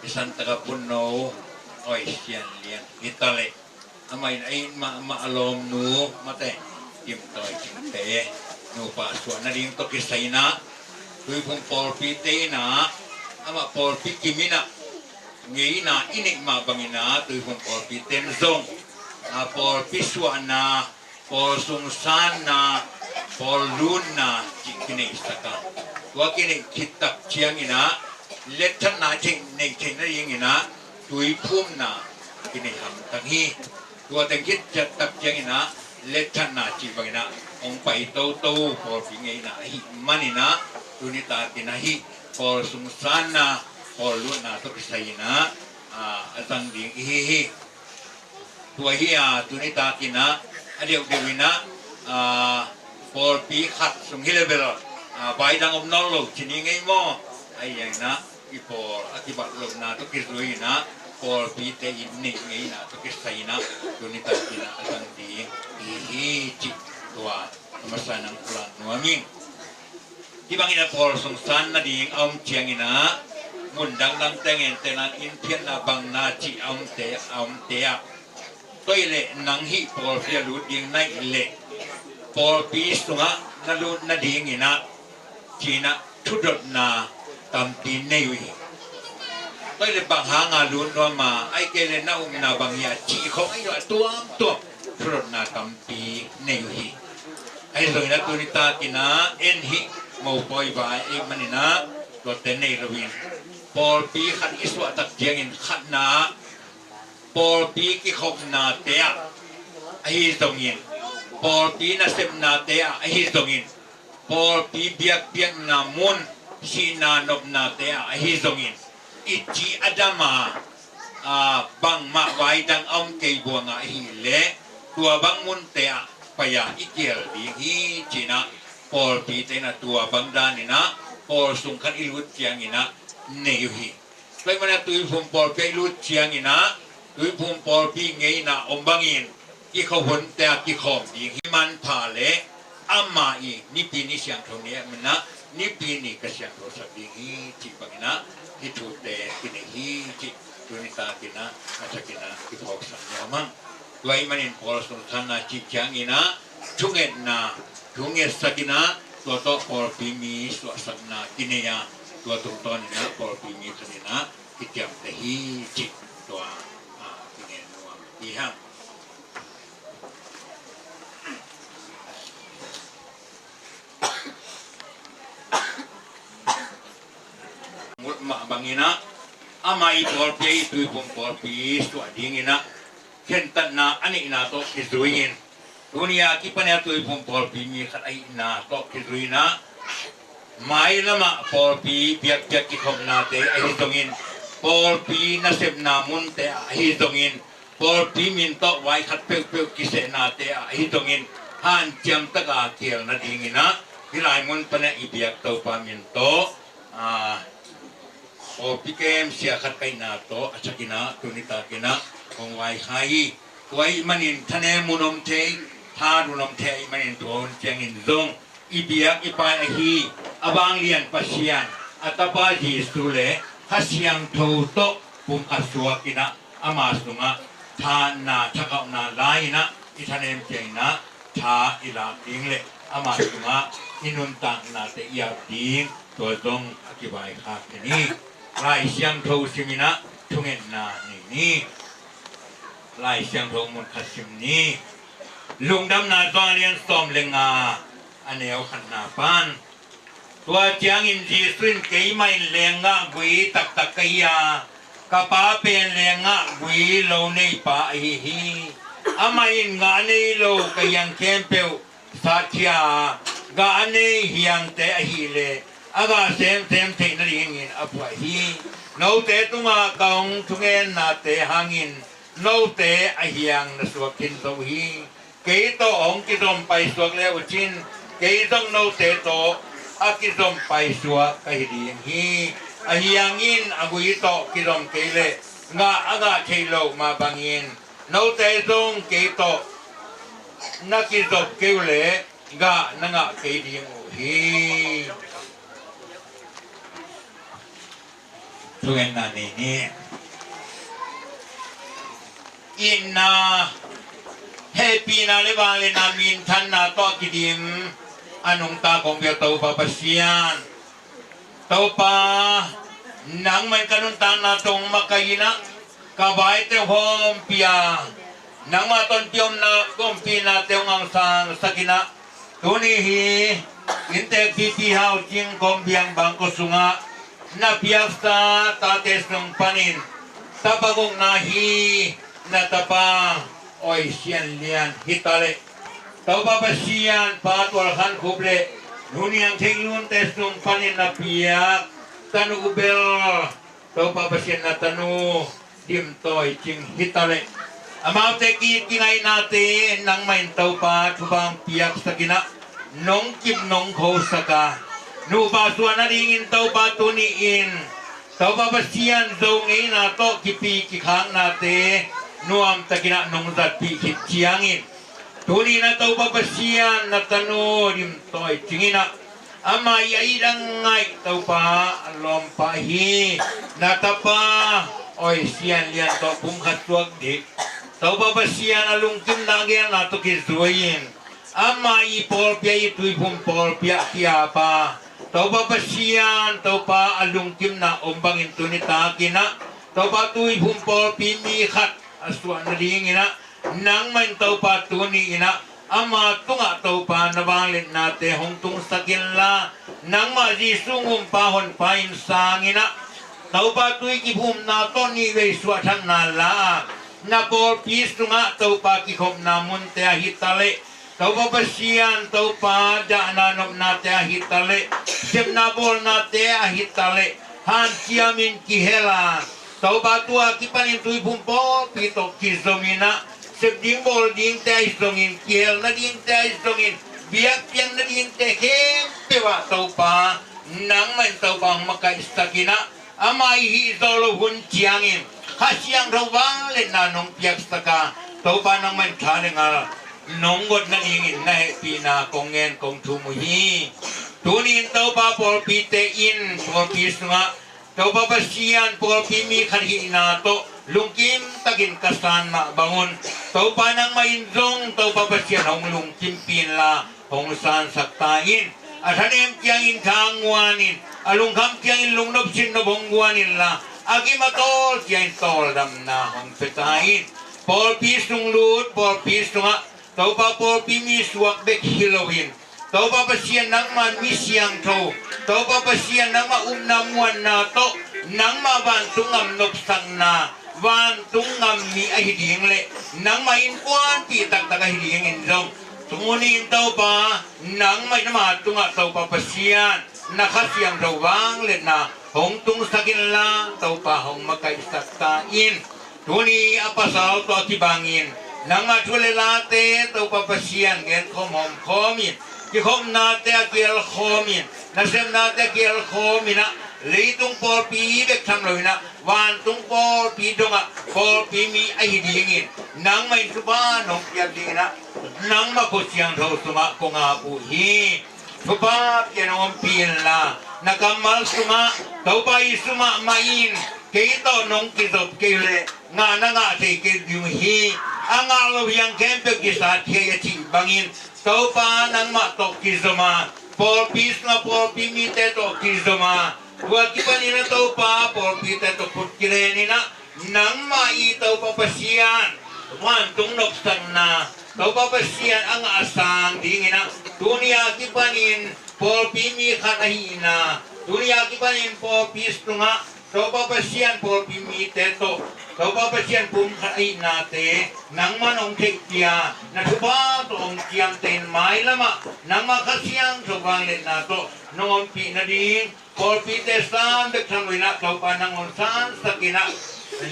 F: อิสันตะกปุนโนโอยเซียนเลียนนิตาเลทำไมไอ้มาอารมณ์หนูมาแต่ยิมต่อยจิงเตหนูป่าส่วนนั่นเองตกิไซนะคือผมปอลปีเตนะama por pikimina ngeina inik ma bangina tu pun por piten zong por pisuana por sungsana por luna kini saka wa kini kitak chiangina letana ching nei ching na yingina tui phumna kini ham tangi wa teng kit chat tak chiangina letana chi bangina ong pai to por pingeina hi manina tunita tinahi por sungsana por luna to kisayina atang ding ihihi tua hiya tunita kina adiok dewina por pi khat sung hilebel bai dang om nolo chini ngai mo ayang na ipor akibat lobna to kisruina por pi te inni ngai na to kisayina tunita kina atang ding ihi chi tua masanang ulan nuamingที่บางอินาพอลสงสารนาดีอมเชียงอินามุนดังดังแต่งเงินแต่นั้นอินเพียนนาบังนาจีอมเตะตัวเล่นังฮิพอลเฟียรูดยิงในเล่พอลปีสุงะนาลูนาดีงินาจีน่ะทุดดนาตัมปีเนยุยตัวเล่บังหางาลูนว่ามาไอเกเลนาอุมนาบังยาจีของไอตัวทุดดนาตัมปีเนยุยไอส่วนนั้นตัวนิตากินาเอ็นฮิmau poi bai ek manina to tenei rawin pol pi khat iswa tak jiangin khat na pol pi ki khop na te a hi zongin pol pi na sem na te a hi zongin pol pi biak na mun si na nop na te a hi zongin ichi adama bang ma wai dang om kei buanga hi le tua bang mun te a paya ikiel di hi china Paul Pitena tua bangdanina Paul sungkan ilut ciangina neuhi. Lai mana tui pum Paul pe ilut ciangina tui pum Paul pi ngeina ombangin ki kho hon te ki khom di himan phale amma i ni pi ni siang thong ne mena ni pi ni ka siang ro sa di hi chi bangina ki thu te ki ne hi chi tunita kina achakina ki phok sa nyamang lai manin Paul sungkan na chi ciangina chungen na Tunges sakina toto por pimi suasana kineya tua tonton ina por pimi kanina kitiam tehi cik tua kinen nuam iham mut ma bangina amai por pi tu pom por pi tua dingina kentan na ani ina to kizuin dunia kipanya tu pun polpi ni kat ai na tok kituina mai lama polpi biak kikom na te ai tongin polpi nasib namun te ai tongin polpi min tok wai khat pe kise na te ai tongin han jam taka kiel na dingina hilai mun pana ibiak to pa min to polpi kem sia khat kai na to achakina tunita kina kong wai hai wai manin thane munom teถ้าดูน้ำเทยมันโดนเจียงอินซงอีเบียกอีปายฮีอบางเลียนปัสยานอัตบาจีสุเลฮัสยังโทโตปุมอัศวกินะอามาสุงะทานาทักเอานาลายนะอิทานเอ็มเจงนะทาอิลาดิงเลอามาสุงะอินุนตังนาเตียดิงตัวตรงอธิบายคาเทนี้ลายเสียงโทสิมินะทุงเงินนานี่ลายเสียงโทมุนคัสิมนี้ลุงดำนาตอนเรียนซ้อมเลงาอันเอวขันนาปานต ตัวเจียงอินจีสุนเกยไม่แรงงะกุยตักตะกยากะปาเป็นแรงงะกุยโลในป่าฮีอามาอินงานในโลกยังเข้มเปียวสัจยากาในเฮียงเตอฮีเลอากาเซมเทนรีงินอปวะฮีโนเตตุงากองทุเงนนาเตหังินโนเตอฮียังนสวกินโตฮีเกยโตองกิดมไปสวกเลวจินเกยต้องโนเตโตอากิดมไปสวกะฮีดีฮีอฮียังอินอากุยโตกิดมเกเลงาอากาเทโลมาบังยินโนเตตงเกยโตนักกิดมเกเลงานังะเกดีงฮีทุกอย่างนั้นนี่อินนาเฮปีนาเลบาเลนามินทันนาโตกิดิมอนุงตาของเบียโตปาปเซียนโตปานังมันกันุนตานาตงมักยินะกบายเตหอมเปียนังมาตนเปียมนาก้มปีนาเตงอังสางสกินะตัวนี้ฮีอินเตปีฮาวจิงกอมเบียงบางกสุงะna piasta tates ng panin tapagong nahi na tapa oy siyan lian hitale tau papasiyan patwalhan kuble nuniang tinglun tes ng panin na piyak tanu ubel tau papasiyan na tanu dimtoy ching hitale amaw teki kinay natin nang main tau pa tubang piyak sa gina nong kim nong ko saka nu ba suana dingin tau ba tuniin tau ba basian zongin ato kipi kikhang nate nuam takina nong zat pi chiangin tuni na tau ba basian na tanu dim toy chingina ama yai dangai tau pa lom pa hi na tapa oi sian lian to bung khatwak dik tau ba basian alung kim nagian na to kizuin ama i por pia i tui pum por pia kia pa tau pa pasian tau pa alung kim na ombangin tunita kina tau pa tui humpol pimi khat aswa na dingina nang main tau pa tuni ina ama tunga tau pa nabalin nate hong tung sakilla nang ma di sungum pahon pain sangina tau pa tui kipum na to ni wei swa thang na la na por pis tunga tau pa kikom na munte hitale tau pa pasian tau pa da nanom nate ahitale sep na bol nate ahitale han kiamin kihela tau pa tua kipanin tui pumpo pito kizomina sep ding bol ding te isongin kiel na ding te isongin biak piang na ding te pewa tau pa nang main tau pa maka istakina amai hi zolo hun chiangin hasyang rawang le nanong piak staka tau pa nang main thale ngal nong got na ingin na pina kongen kong tumuhi tunin tau pa por pite in por pisnga tau pa pasian por pimi khanhi na to lungkim tagin kasan na bangun tau pa nang mainzong tau pa pasian hong lungkim pinla hong san saktain athanem kyang in kangwanin alung kam kyang in lungnop sin no bongwanin la agi matol kyang tol dam na hong petain por pisung lut por pisnga tau pa por pimi suak bek Halloween tau pa pasian nang man misyang to tau pa pasian nang ma namuan na to nang ma bantung am nopsang na bantung am mi ahiding le nang ma inpuan pi tak tak ahiding injong tumunin tau pa nang may namatunga tau pa pasian nakasyang rawang le na hong tung sakin lang tau pa hong makaisaktain tuni apasal to akibangin nang matule late tau papasian gen komom komin ki kom nate akil komin nasem nate akil komina leitung por pi bek tham loina wan tung por pi donga por pi mi ai dingin nang mai suba nong pia dingina nang ma ko siang tho suma ko nga pu hi suba kenom pin la nakamal suma tau pa isuma main keito nong kisop kele nga na nga te ke yung hi ang alo yang kempe kisat kaya chi bangin tau pa nang matok kizoma por pis na por pimite to kizoma wa kipanina tau pa por pite to putkireni na nang mai tau pa pasian wan tung noksan na tau pa pasian ang asang dingina dunia kipanin polpi mi khanahina dunia kipanin polpi stunga toba pasian polpi mi teto toba pasian pum khanahina te nangman ong tektia na tuba to ong tiam ten mai lama nangma khasiang sobang le na to nong pi na ding polpi te san de thamina toba nang on san sakina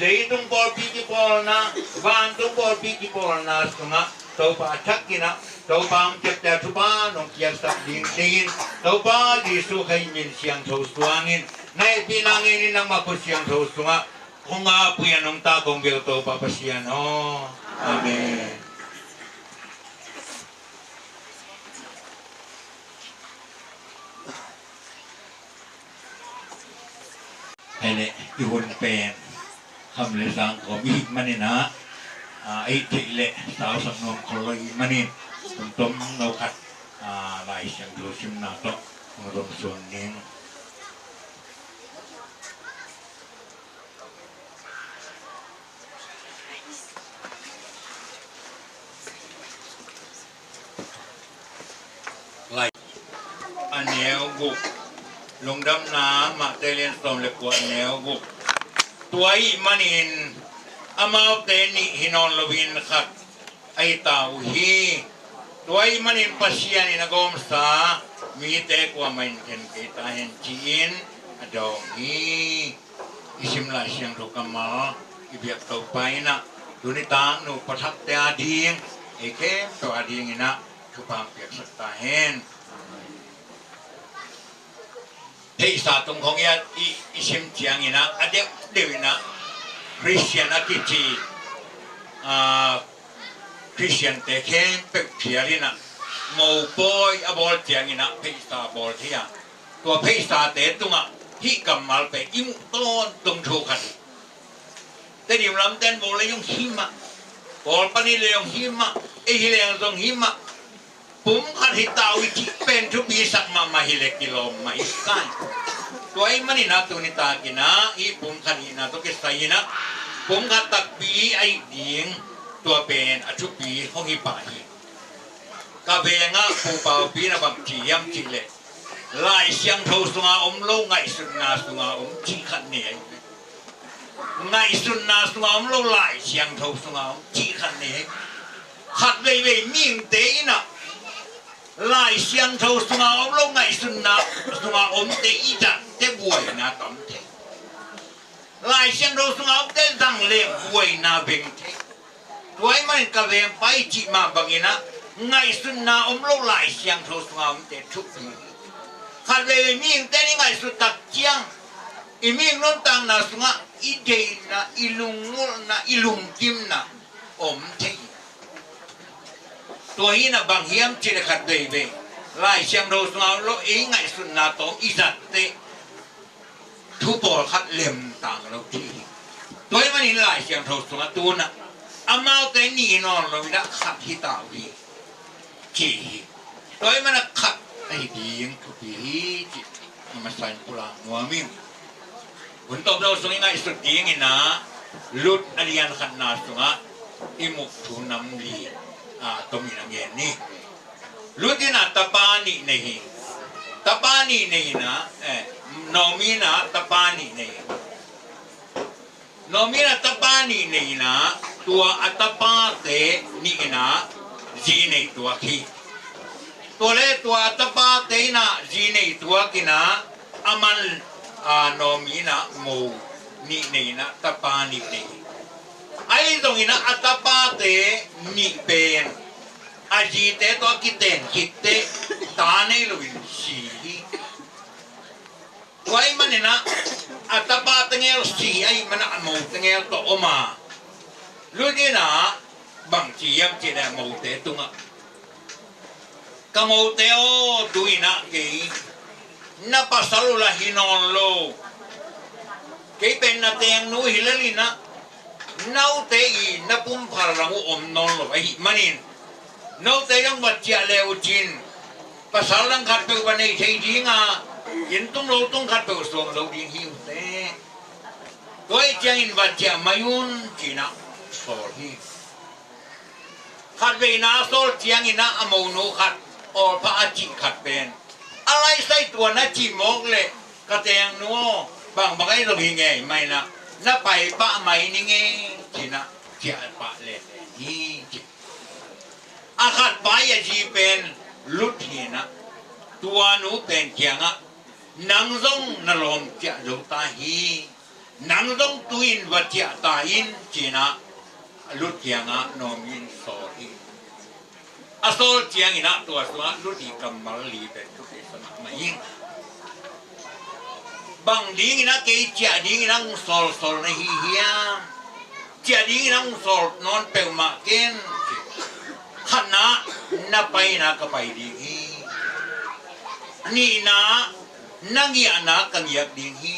F: leitung polpi ki polna bantung polpi ki polna stunga toba thakina toba chepta tuba nong kiak sak ding dingin toba di su khai min siang tho suangin nai pinangin nang ma siang tho sunga kunga puyan nong ta kong bel toba pasian oh amen ene ihun pen hamle sang ko mi manina ai thile sao sang nom kholoi manin tom no khat lai sang do sim na to rom suan ning lai anel guk lung dam na ma te lien som le ko anel guk tuai manin amau te ni hinon lovin khat ai tau hi tuai manin pasian ina gom sa mi te kwa main ken ke ta hen chin ado hi isim la siang ro kamal ibiak tau paina dunita nu pathak te ading eke to ading ina kupang piak sakta hen hei sa tung khong ya isim chiang ina ade dewina Christian akichi Christian te ken pe phialina mo boy abol chiang ina peisa bol thia to peisa te tunga hi kamal pe im ton tung thu khat te dim lam ten bol le yung hima bol pani le yung hima e hi le yung hima pum khat hi tau chi pen thu bi sak ma ma hi le kilo mai sai toy manina tunita kina i pum khat ina to ke saina pum khat tak bi ai ding tua pen achu pi hong hi pa hi ka benga pu pau pi na bam chi yam chi le lai siang tho sunga om lo ngai sun na sunga om chi khat ne ngai sun na sunga om lo lai siang tho sunga om chi khat ne khat ve ve ming te ina lai siang tho sunga om lo ngai sun na sunga om te i ja te buai na tam te lai siang tho sunga om te dang le buai na beng te tuai man ka vem pai chi ma bangina ngai sun na om lo lai siang tho sunga om te thu khat ve ming te ni ngai su tak chiang i ming non tang na sunga i de na i lung na i lung kim na om te tuai na bang hiam chi le khat ve ve lai siang tho sunga lo i ngai sun na to i zat te thu bol khat lem tang lo ti tuai man ni lai siang tho sunga tu na amau te ni non lo da khat hi ta wi chi toy mana khat ai ding ku pi chi ma sai pula no mi un to do sung ngai su ding ina lut alian khat na sunga imuk thu nam li to mi na nge ni lutina tapani nei na no mi na tapani nei nomina tapani nei na tua atapa te ni na ji nei tua ki tole tua atapa te na ji nei tua kina aman nomina mo ni nei na tapani nei ai dong ina atapa te ni pen aji te to kiten kitte tane luin si wai manina atapa tengel si ai mana mo tengel to oma ludina bang chi yam chi da mo te tunga ka mo te o tuina ke na pasalula hinon lo ke pen na teng nu hilalina nau te i na pum pharamu om non lo ai manin nau te yang wat chia leu chin pasalang khat pe banei thei dinga yin tung lo tung khat pe som lo ding hiu te toy chang in wat chia mayun china sol hi khat ve na sol chiang ina amo no khat or pa achi khat pen ala ใส่ตัวนะจีมกเลยกระแตงนัวบางไอ้ตรงนี้ไงไม่นะน่าไปปะไหมนี่ไงจีนะเจียปะเลยนี่จีอาคาดไปอย่าจีเป็นลุดเห็นะตัวหนูเป็นเกียงอ่ะนังซงนรมเจ้าดูตาฮีนังซงตุยนวัจเจ้าตาอินจีนะลุดเกียงอ่ะนอมินโซฮีอาโซเจียงอินะตัวลุดอีกำมัลลีเป็นทุกสมัยมายิงบางดีอินะเกยเจ้าดีอินะโซลในฮีเฮียเจ้าดีอินะโซลนอนเปลมาเกนขณะนับไปนะก็ไปดีนี่นะนังยานะกันอยากดีฮี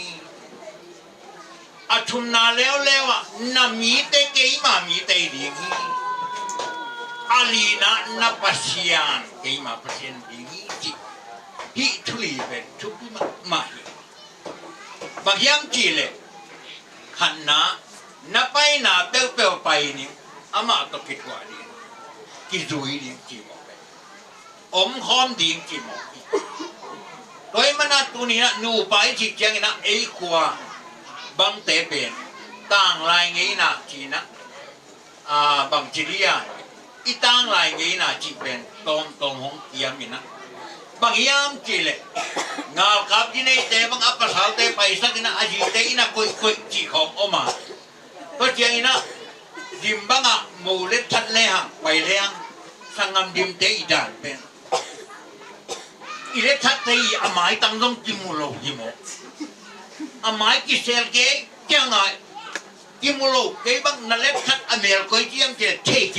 F: อาทุนนาแล้วอ่ะนามีเตเกยมามีเตดีฮีอาลีนะนับปัสยานเกยมาปัสยานดีฮีจิฮิทุลีเป็นทุกมาฮีบางอย่างจีเลยขันนะนับไปนะเปลวไปนี่อามาตกิดว่าดีกิจุยดีจีมอกไปอมคอมดีจีมอกโดยมันนะตัวนี้นะนูไปจีเจียงนะไอ้ขวาบังเตเป็นต่างลายงี้นะจีนะบังจีเรียอีต่างลายงี้นะจีเป็นตรงหงเกียมนะบางยามจีเลยงากับจีนี่เตบังอัปสาวเตไปสักนะอาจีเตอีนะคุยจีของออกมาก็เจียงนะดิมบังอ่ะมูเล็ดทัดเลยฮะไปเลี้ยงสังงามดิมเตอีด่านเป็นอีเล็ดทัดเตอีอาไม้ตั้งต้องจิมูโลจิโมอาไม้กิเซลเกยังไงจิมูโลเกบังนั่นเล็ดทัดอเมริกาเจียมเจเทเจ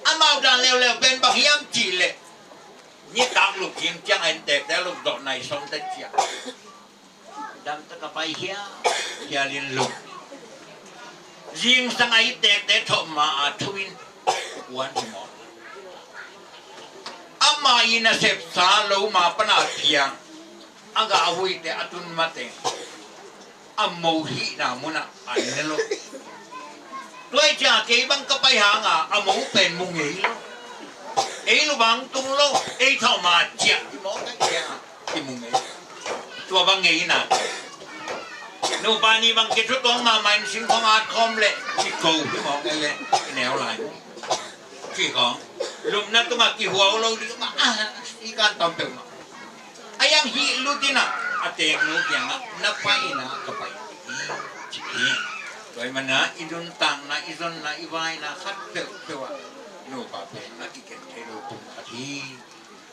F: อามาด่านเร็วๆเป็นบางยามจีเลยนี่ตามลูกจิงจังไอ้เด็กแต่ลูกดอกในสมเด็จเจียดำตะกไปเฮียเรียนลูกยิงสังไอเด็กแต่ทอมาทวินวันหมดอามาอินาเสพสาลูมาปนาเพียงอังกาวุยแต่อตุนมาเตงอาโมหินามุนะอันนี้ลูกด้วยจากเก็บังก็ไปหางอาโมเป็นมุงเอ๋ลูกเอ๋ลูบังตุงลูกเอ๋ทอมาเจียที่มองกันเจียที่มุงเอ๋ตัวบังเอ๋น่ะนูปานีบางกิจชุดต้องมาใหม่สิ่งของอาคอมเลยที่กูที่มองกันเลยแนวไหลที่ของลุมนั้นต้องมากี่หัวเราดีก็มาอีการตอมเต็มมาไอ้ยังฮีลูตินะอาเตงลูกอย่างนับไปนะก็ไปจีโดยมันนะอิดุนตังนะอิดุนนะอีวายนะคัดเตะว่านูปาเป็นนะที่เกิดให้เราปุ่มอาที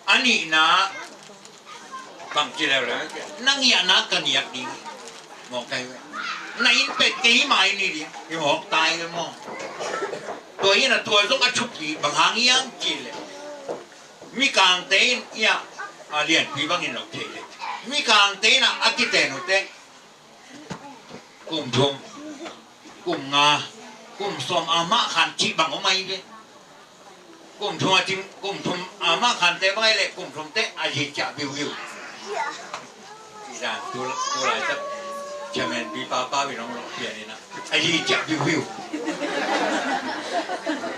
F: อันนี้นะบางทีแล้วนั่งยานะกันอยากดีมองไกลไว้ในเป็ดกี่ไม้นี่ดิที่มองตายกันมองตัวนี้นะตัวต้องอัดชุบกี่บางหางยังจีเลยมีกางเตนเนี่ยเรียนพี่บางอย่างเราเทเลยมีกางเตนนะอากิเตนุเตกลุ่มชมกลุ่มงากลุ่มสมอามาขันจีบางออกมาอีกเลยกลุ่มชมจริงกลุ่มชมอามาขันเตไปเลยกลุ่มชมเตอาจิจะวิวที่ด้านตัวอะไรจะใช่ไหมพี่ป้าพี่น้องเราเพียนี่นะไอ้ที่จับวิว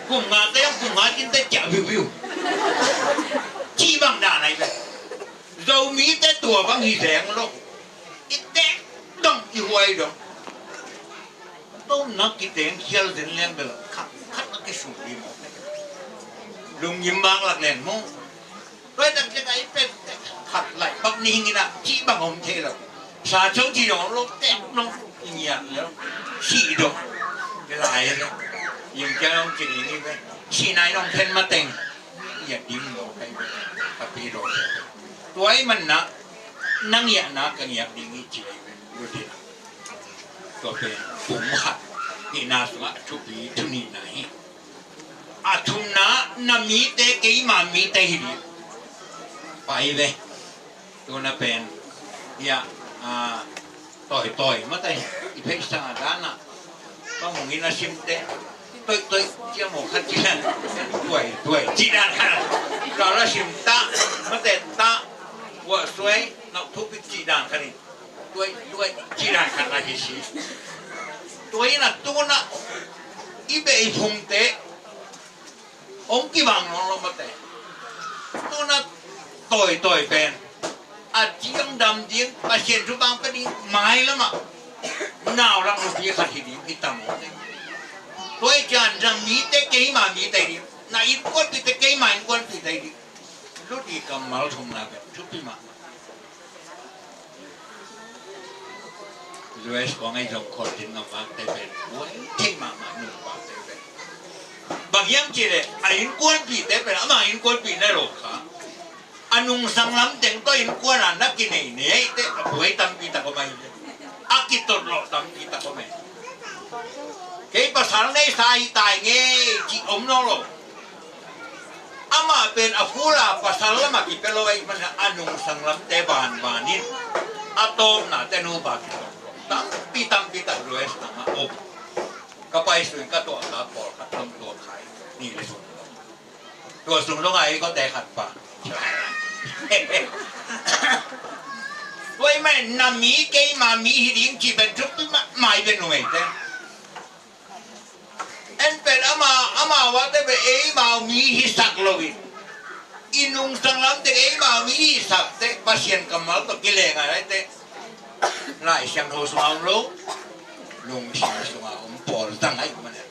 F: กุ่มงานแต่ยังกุ่มงานกินแต่จับวิวชี้บางด่านไหนไปเรามีแต่ตัวบางหีแสงโลกอีเด็กต้องอีหวยดอกต้มนักกินแดงเขียวเส้นเลี้ยงไปละคัดนักกินสุดีมั้งลุงยิ้มบางหลักแหลมมั้งด้วยแต่จะไงเป็นขัดไหลปักนิ่งนะชี้บางอมเทแล้วสาธุที่น้องลูกเต็มน้องอย่างเงี้ยแล้วชี้ดอกเวลาแล้วยังจะน้องจิตอย่างนี้ไหมชี้นายน้องเพนมาเต็งอย่าดิ้นหนูไปปฏิโรธตัวไอ้มันนะนั่งเงี้ยนะกันเงี้ยดิ้งนี้จีไปดูดิตัวเป็นปุ่มขัดที่น่าสงสารชุบลีทุนีไหนอาทุนนะนามีเตะกี่มามีเตะหิริไปเลยตัวน่ะเป็นเนี่ยต่อยมาแต่อีเพชรสาด้านน่ะต้องมองอินาชิมเตะต่อยเจ้าหมูขัดจีนันด้วยจีนันค่ะเราละชิมตามาแต่ตาว่าสวยนักทุบจีนันค่ะนี่ด้วยจีนันค่ะนะที่สิตัวนี้น่ะตัวน่ะอีเบย์พุ่งเตะองค์กี่บางน้องเรามาแต่ตัวน่ะ ต่อยเป็นอาเจียงดำเจียงอาเชียนทุบางก็ดีไม้แล้วมาหนาวรังลูกพี่ขัดที่ดีพี่ตั้งตัวจานจะมีแต่เกยมามีแต่ดีนายกวนปีแต่เกยมาอีกวนปีแต่ดีรู้ดีกำมัลทุ่งนาเป็นทุบปีมาด้วยของไอ้จงคนที่นำมาแต่เป็นวันที่มาหนึ่งวันแต่เป็นบางอย่างจีเลยไอ้กวนปีแต่เป็นอะไรไอ้กวนปีในโลกค่ะอันนุ่งสังล้ำแต่งตัวอินกวนอันนักกินเนี่ยแต่ป่วยตั้มปีตะก็ไม่อากิตโลตั้มปีตะก็ไม่เกี่ยภาษาในสายตายเงี้ยจีอมน้องโลอามาเป็นอฟูลาภาษาละมากิเป็นโลไอ้มันอันนุ่งสังล้ำแต่บานนิดอาโตมน่ะแต่นูบากิตั้มปีตะรวยสมาอบก็ไปส่วนก็ตัวขาปอดขัดต้มตัวไข่นี่เลยส่วนตัวสูงลงไอ้ก็แต่ขัดปากด้วยแม่นามีเกยมามีหิริงจีเป็นทุกปีไม่เป็นหน่วยแต่เอ็นเป็นอามาว่าแต่เป็นเอ๋มามีหิสักโลวินอินุงสังลำแต่เอ๋มามีหิสักแต่ภาษาอังกฤษมาตัวกิเลงอะไรแต่ไล่เสียงโทรศัพท์ลุงเสียงโทรศัพท์ปอดตั้งไอ้มันเนี่ย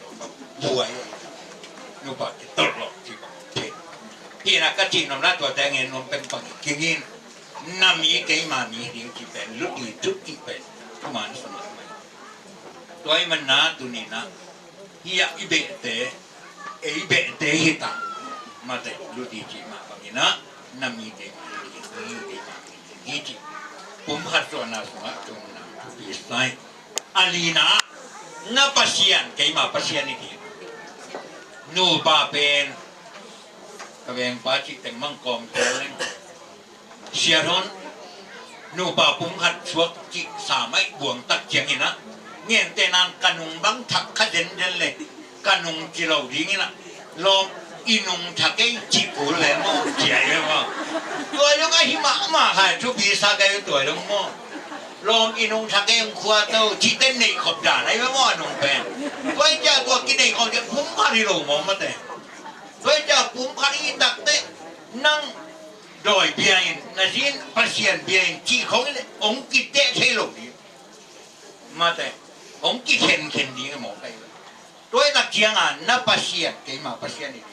F: บวยนูปากตลอดที่บอกพี่นักจีนนำหน้าตัวแต่เงินนมเป็นปังกินน้ำมีเกยมามีเลี้ยงจีเป็นลุกดีทุกจีเป็นทุกมันสมัยใหม่ตัวไอ้มันน่าตัวนี้นะเฮียอิเบเตอิเบเตฮิตามาแต่ลุกดีจีมาปังนี้นะน้ำมีเกยมาเลี้ยงเกยมาเลี้ยงจีผมขัดตัวน่าสมัยตรงนั้นทุกปีใส่อาลีนะน้าปัสยานเกยมาปัสยานนี่ทีนูปาเป็นกระเบงปาจิแต่งมังกรเทเลงเชียร์ทนนูปาปุ่มขัดชวกจิสามัยบ่วงตักเจียงนี่นะเงี้ยแต่นานกันุงบังทักขัดเด่นเลยกันุงจีเราดีงี้นะลองอินุงทักเองจีกูเลยมั้งเจียเลยมั้งตัวลูกไอ้หิมะมาค่ะทุกปีสักไอ้ตัวลูกมั้งลองอินุงทักเองขวดเอาจีเต้นในขบด่าไอ้แม่ว่านุ่งเป็นตัวเจ้าตัวกินในของจะพุ่งขัดที่เรามองมาแต่ด้วยจากปุ่มคันอีตักเตะนั่งโดยเบียนนาจินประเสียนเบียนจีเขาเนี่ยองกิเตะใช่หรอดีมาแต่องกิเข็นดีก็มองไปด้วยนักเชียงอ่ะนับประเสียนเกี่ยมาประเสียนนี่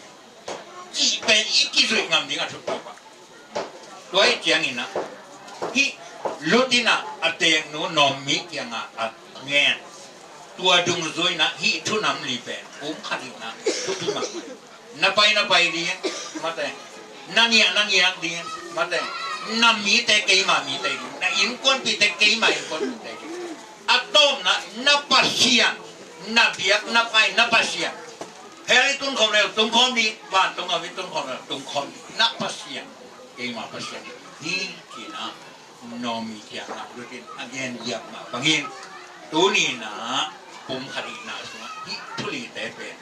F: จีเป็นอีกกี่ส่วนงามดีกันทุกตัวด้วยเชียงนี่นะที่ลุตินะอัตเองนู้นอมมิเกียงอ่ะเงี้ยตัวดุงซวยนะที่ทุนำลีเป็นปุ่มคันอีนะทุกที่มานับไปดีมาแต่นั่งเงียดีมาแต่น้ำมีแต่เกยมามีแต่ดีนะอินคนปีแต่เกยมาอินคนปีแต่ดีอะตอมนะนับปัสเซียนนับเบียกนับไปนับปัสเซียนเฮลิตุนคอมเร็วตุนคอมดีบ้านตุนเอาวิตุนคอมเร็วตุนคอมนับปัสเซียนเกยมาปัสเซียนนี่ที่นะนอมีที่นะดูดิอันเย็นเยียบมาบางทีตัวนี้นะปุ่มขัดอีกนะสมัยที่ทุลีแต่เป็น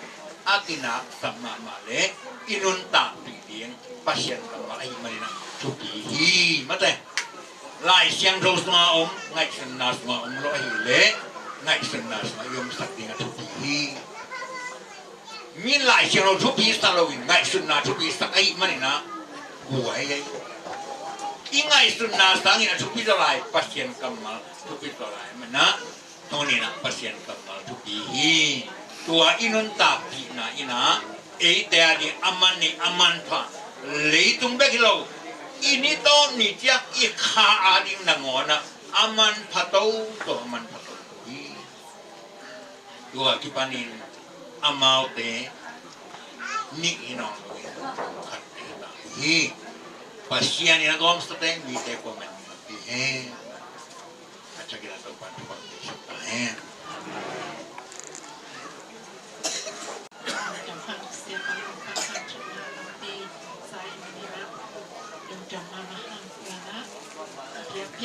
F: อาตินาสัมมามาเลอินุนตามปีเดียงปัสเซียนกับอะไรมาเลยนะทุกทีมาแต่ลายเสียงโทรศัพท์ไงสนาสมาร้อยเล่ไงสนาสมายมสักดีนะทุกทีมีลายเสียงเราทุกทีสลาวินไงสนาทุกทีสักไอ้มาเลยนะหัวไอ้อีไงสนาสังนี่นะทุกทีอะไรปัสเซียนกับมาทุกทีอะไรมันนะตรงนี้นะปัสเซียนกับมาทุกทีตัวอินุนตาปีนะอินะเอเตอดีอามันนี่อามันพะเลยตุงเบกิโลอินิโตนี่จะอีขาอาดิงนังอนะอามันพะโตตัวอามันพะโตตัวที่ปานินอามาเตนี่อินองขัดเตนะฮีปัสยานี่นะกอมสเตมีเตโกมันที่เฮอาจจะกินตัวปันทุกที่สุดเฮ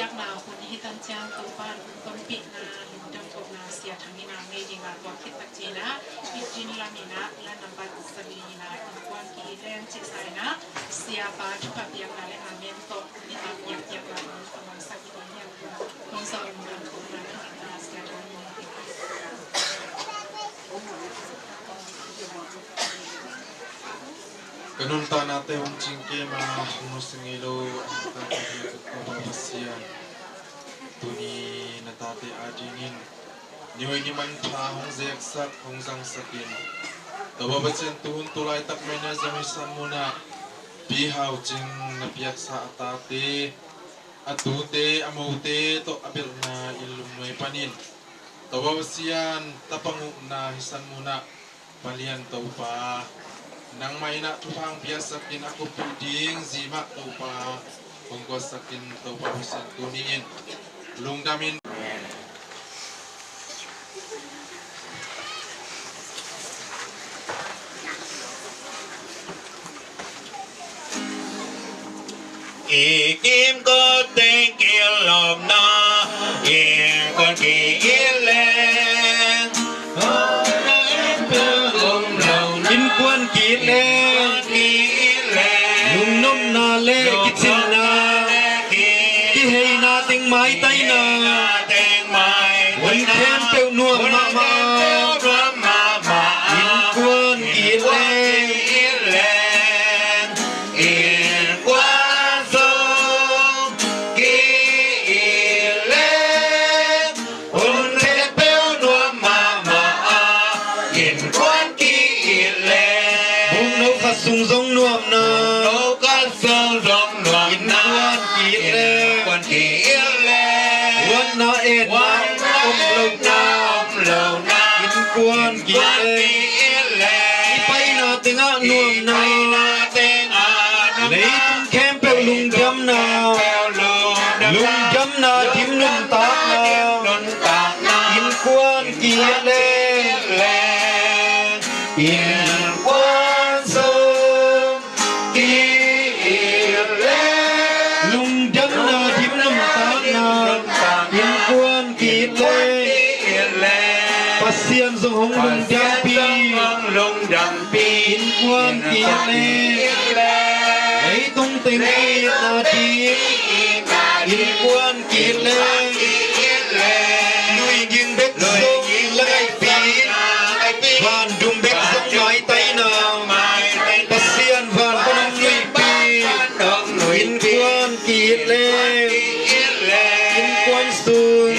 E: ยักษ์ดาวคนที่ตั้งใจตัวบ้านต้นปิดนาลุงจำตัวนาเสียทางนี้นาไม่ดีงานตัวคิดตักจีนะพิจินลามินะและนำบัตรสลีนะอีกวันกี่แรงจิตใจนะเสียบาทุกแบบยักษ์นาและอาเมนโตนี่ตามยักษ์นาประมาณสักกี่เดือนคงสอนเรื่องของนานาเสียทางนี้
F: ก
H: Ganun ta natin yung cingke mga musingilo ang kapapasyan. Tuni natate adingin. Nihoy ni man pa hong zeksak hong sang sakin. Kapapasyan tuhun tulay takmay na zamisan muna. Pihaw cing napiyak sa atate. Atute amute to abir na ilumay panin. Kapapasyan tapangu na hisan muna. Palian tau pa. Nang may na tupang biyasakin ako puding zima tau pa pungkosakin tau pa husan tuningin lungdamin
F: Ikim ko tengkil lom na Ikim kileng
A: In kwan kileng Nung nom na le kitsin na Kihey nating may tay na Wan kem peo nuam mama In kwan kileng Sung song nuam na
F: Nô ca sông rong nuam na
A: Kwan kileng Wan na et na
F: lâu na
A: In kwan kileng Ipay nating a nuam na Lấy tung kem peo lung jam na Lung jam na dim nun tak na In kwan kileng In kwan sông kileng Lung jam na dim nun tak na In kwan kileng Pasien song hong lung jam pi In kwan kileng Lấy tung tình kia na dim In kwan kileng Lui nghiêng bếp sông lại pin Van đung bếp sông nói tay nào Pasien van con lui pin In kwan kileng In kwan sun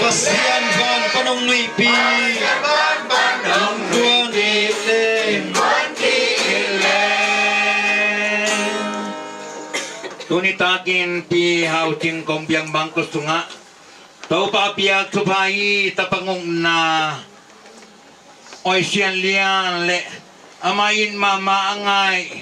A: Pasien van con lui pin In kwan kileng
F: Tunitakin pi hau ting kompiang bangko sunga Tau pa piak tupai tapangong na Oy sian lian le Amain mama angay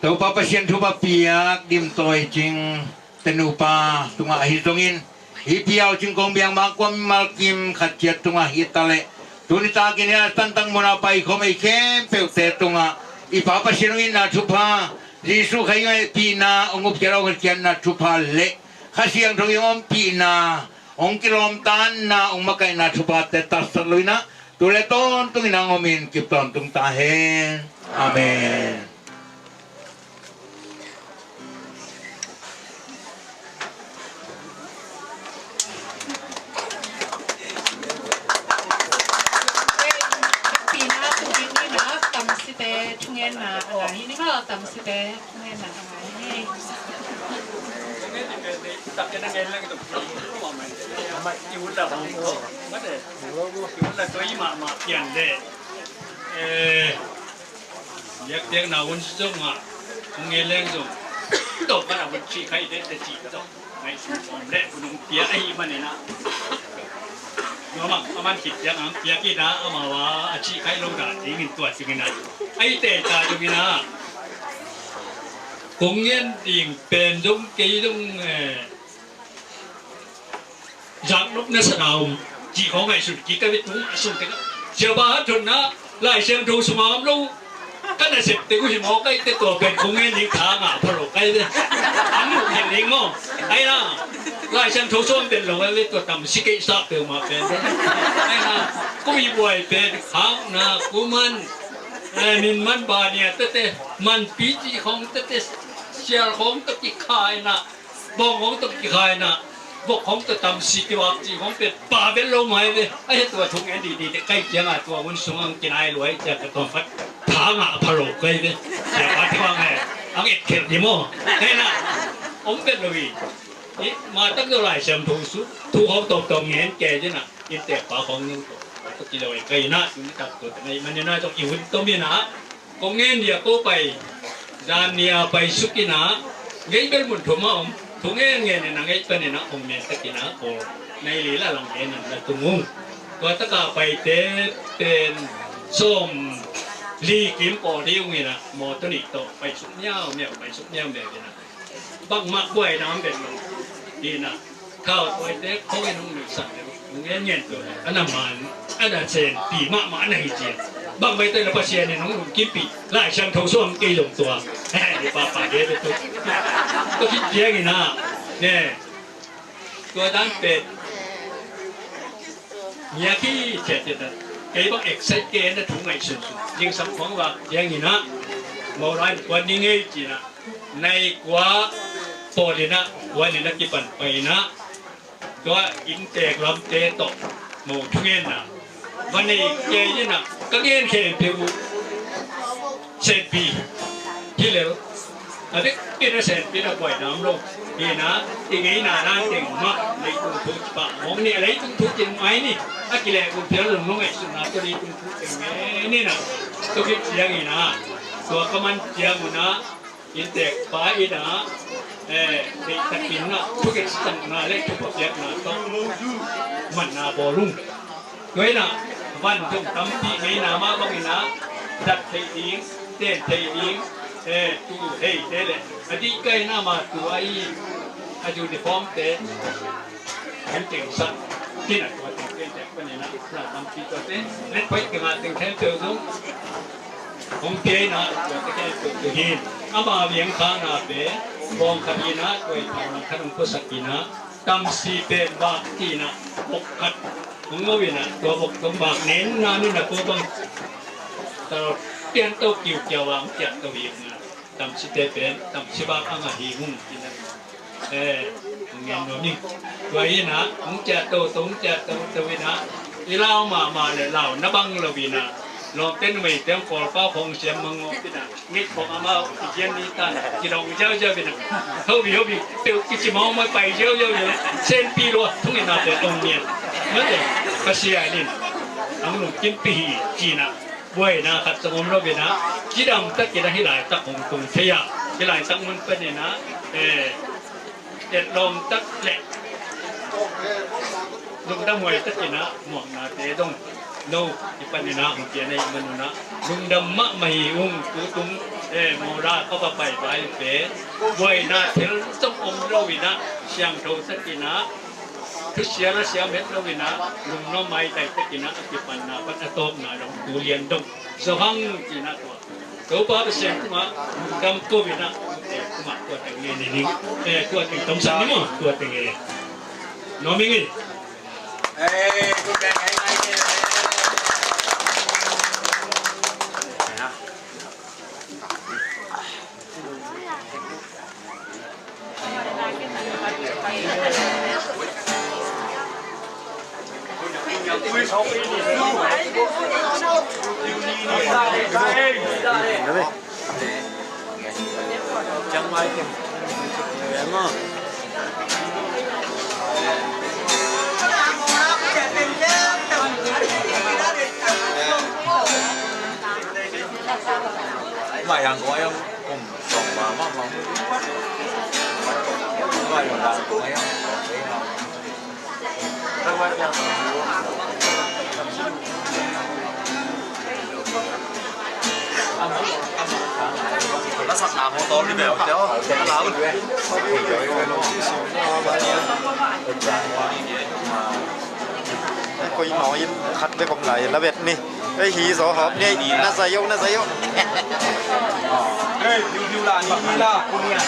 F: Tau pa pasien tupa piak Dim toy jing tenupa tunga hitungin Hipiao jing kompiang bangko malkim khajiat tunga hitale Tunitakin ya tantang muna pa ikomay kempel te tunga Ipapasirungin na tupa Risu kayo ay pina ong upkiraw kalkian na tupale. Kasi ang yung pina ong kilom tan na ong makay na tupate tasaloy na. Tuleton tung inangomin kipton tung tahen. Amen.
E: na angahin ni nga tamsite ngayon na angahin
C: takkan ang lang ito mama iwala bang ko mate iwala to ima pian de yak tiang na won so nga ngeleng so to para won chi khai de chi to ngai su le kunung pia ai manena mama aman kit yang ang pia ki na amawa chi khai lo da ingin tua singina ai te ta jumina công nhân tiền bền dung kỹ dung giang lúc nó sẽ nào chỉ có ngày sụt chỉ cái biết cũng sụt cái chiều ba hết rồi nó lại xem thu số mà luôn cái này xịt thì cũng chỉ một cáiตัวเป็นcông nhân những tháng à phải rồi cái ăn một hiện hình không ai na lại xem thu sốเป็นrồi cáiตัวtầm xí cái sắc từ màเป็นai na cũng bị buổiเป็นkháng na cũng mìnhมันบาเนี่ยแต่มันปีจีของแต่เชียร์ของตะกี้ขายนะบองของตะกี้ขายนะ พวกของตะตำสิติวักจีของเป็ดป่าเป็นลมหายไปไอ้ตัวทุงแอนดีๆแต่ใกล้เคียงอ่ะตัวมันสูงกินไอ้รวยจะกระตุ้นพัดทางอ่ะพะโลกเลยเนี่ยแต่ว่าที่ว่าไงอังเอ็ดเข็ดดิโม่เฮ้ยนะผมเป็นเลยนี่มาตั้งเท่าไหร่แชมพูสุดทุกเขาตบตบเงี้ยแกจ้ะน่ะกินแต่ปลาของนึงก็กินเอาไว้ไกลนะอยู่ในตับตัวแต่ในมันน่าต้องอยู่ต้องมีนะกงเงี้ยเนี่ยก็ไปจานเนี่ยไปสุกินะเงี้ยเป็นหมุนถั่วมะถุงเงี้ยเนี่ยนางเงี้ยเป็นนะองเงี้ยตะกินะโอในลีละหลังเงี้ยนั่นละตุ้งงก็ตะกาไปเตเป็นส้มลีกิมปอที่อยู่นี่นะมอตัวนี้โตไปสุกเงี้ยวเนี่ยไปสุกเงี้ยวแบบนี้นะบังมักบ้วยน้ำเป็นดีนะข้าวตัวเด็กเขาเป็นน้องหนุ่มสั่งเงี้ยเงี้ยตัวอันนั้นมันอันนั้นเซนปีมะมาในเจียบางใบเตยละพัชเชนเนี่ยน้องหนุ่มกินปีไล่ช่างเขาส่วนกี่ลงตัวแฮ่ป่าเดี๋ยวไปตัวก็คิดเยอะกินนะเนี่ยตัวด้านเป็ดเงี้ยที่เจ็ดเจ็ดนะเกี่ยวกับเอกไซเกนนะถุงไหนสุดยิงสำคัญว่าอย่างนี้นะโมไรวันนี้ไงจีนะในกว่าโปรดีนะวันนี้นักกีฬาไปนะตัวอินเตกลำเตะตกโมทุเงินนะวันนี้เกี่ยนะก็เงินเขียนเพียงเซนปีที่เหลืออันนี้เป็นเซนปีนะปล่อยน้ำลงนี่นะอีกไงนานั่งเก่งมากในตุ้งทุกปะมองนี่อะไรตุ้งทุกจริงไหมนี่ถ้ากิเลสคุณเพียรหลงลงไอ้สุนัขตัวนี้ตุ้งทุกจริงไหมนี่นะตัวคิดเสียงนี่นะตัวก็มันเสียงมันนะอินเตกป้าอีนะในตะกินนะทุกอย่างสั่งนาเล็กทุกประเภทนะต้องมันนาบอลุ่งด้วยนะวันจงทำที่ไงนามาบ้างนะดัดเทียงเต้นเทียงตู้เฮ้ยเด้เลยอันที่ใกล้หน้ามาตัวไอ้อายุนิฟอร์มเต้เป็นเก่งสักที่ไหนตัวเก่งแต่คนนี้นะเราทำที่ตัวเต้เล่นไปกันมาถึงแทนเจอซุ้มผมเก่งนะตัวเก่งตัวหินอามาเวียงข้างนาเป้บองขยีนะตัวทางขนมกุศกินะตำสีเป็นบากที่นะบกขัดมึงวินะตัวบกตัวบากเน้นนานี่นะตัวบางตลอดเตียนโตกิ่วเกี่ยววางเจ็บตัววิ่งนะตำสิเตเป็นตำสิบาอังหิหุ่งกินนะเงี้ยโน่นนี่ตัวนี้นะมึงเจ็บตัวตุ้งเจ็บตัววินะอีเล่ามาเลยเล่านับบังเราวินะลองเต้นไม่เต้นฟอร์ฟ้าพงเสียงมังงวินะมิดของอามาอีเจนนี่ตันจีดองเจ้าวินะเขาวิเตียวกิจมองไม่ไปเจ้าเส้นปีรัวทุกอย่างน่าจะตรงเนี้ยเมื่อเด็กก็เสียนี่อังลุงกินปีจีนะไว้นะขัดสมองเราวินะจีดำตะกี้ได้ให้หลายตะของตรงเทียที่หลายตะมันเป็นเนี่ยนะเด็ดลมตะแหลกลุงตะมวยตะกี้นะหมวกนาเตต้องโน่ที่เป็นเนี่ยนะของเจียในมันนะลุงดำมะไม่อุ้งกูตุ้งโมราก็ไปเป๋ไว้นะเทลต้องอมเราวินะเชียงโตตะกี้นะทุเสียละเสียเม็ดเราวินะลุงน้องไม้แต่ตะกี้นะที่เป็นนะปัตตบนะเราดูเรียนดงสว่างจีนะตัวป้าเป็นเสียงมาดำตัววินะมาตัวแต่งเงี้ยนี่ตัวแต่งต้มสันนี่มั้งตัวแต่งเงี้ยน้องมิงนี่
B: ตัวแต่งไงจังไว้เต็มแรงมากmà hàng của em cùng tổng và mong mong vậy là mấy em các bạn em nó sắp làm ô tô đi bèo cháu nó lão rồi
I: coi nói khát với cùng lại là Việt nè cái hí gió hộp nè nó dày yêu
B: ê điêu là như là cô nè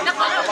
J: Nó có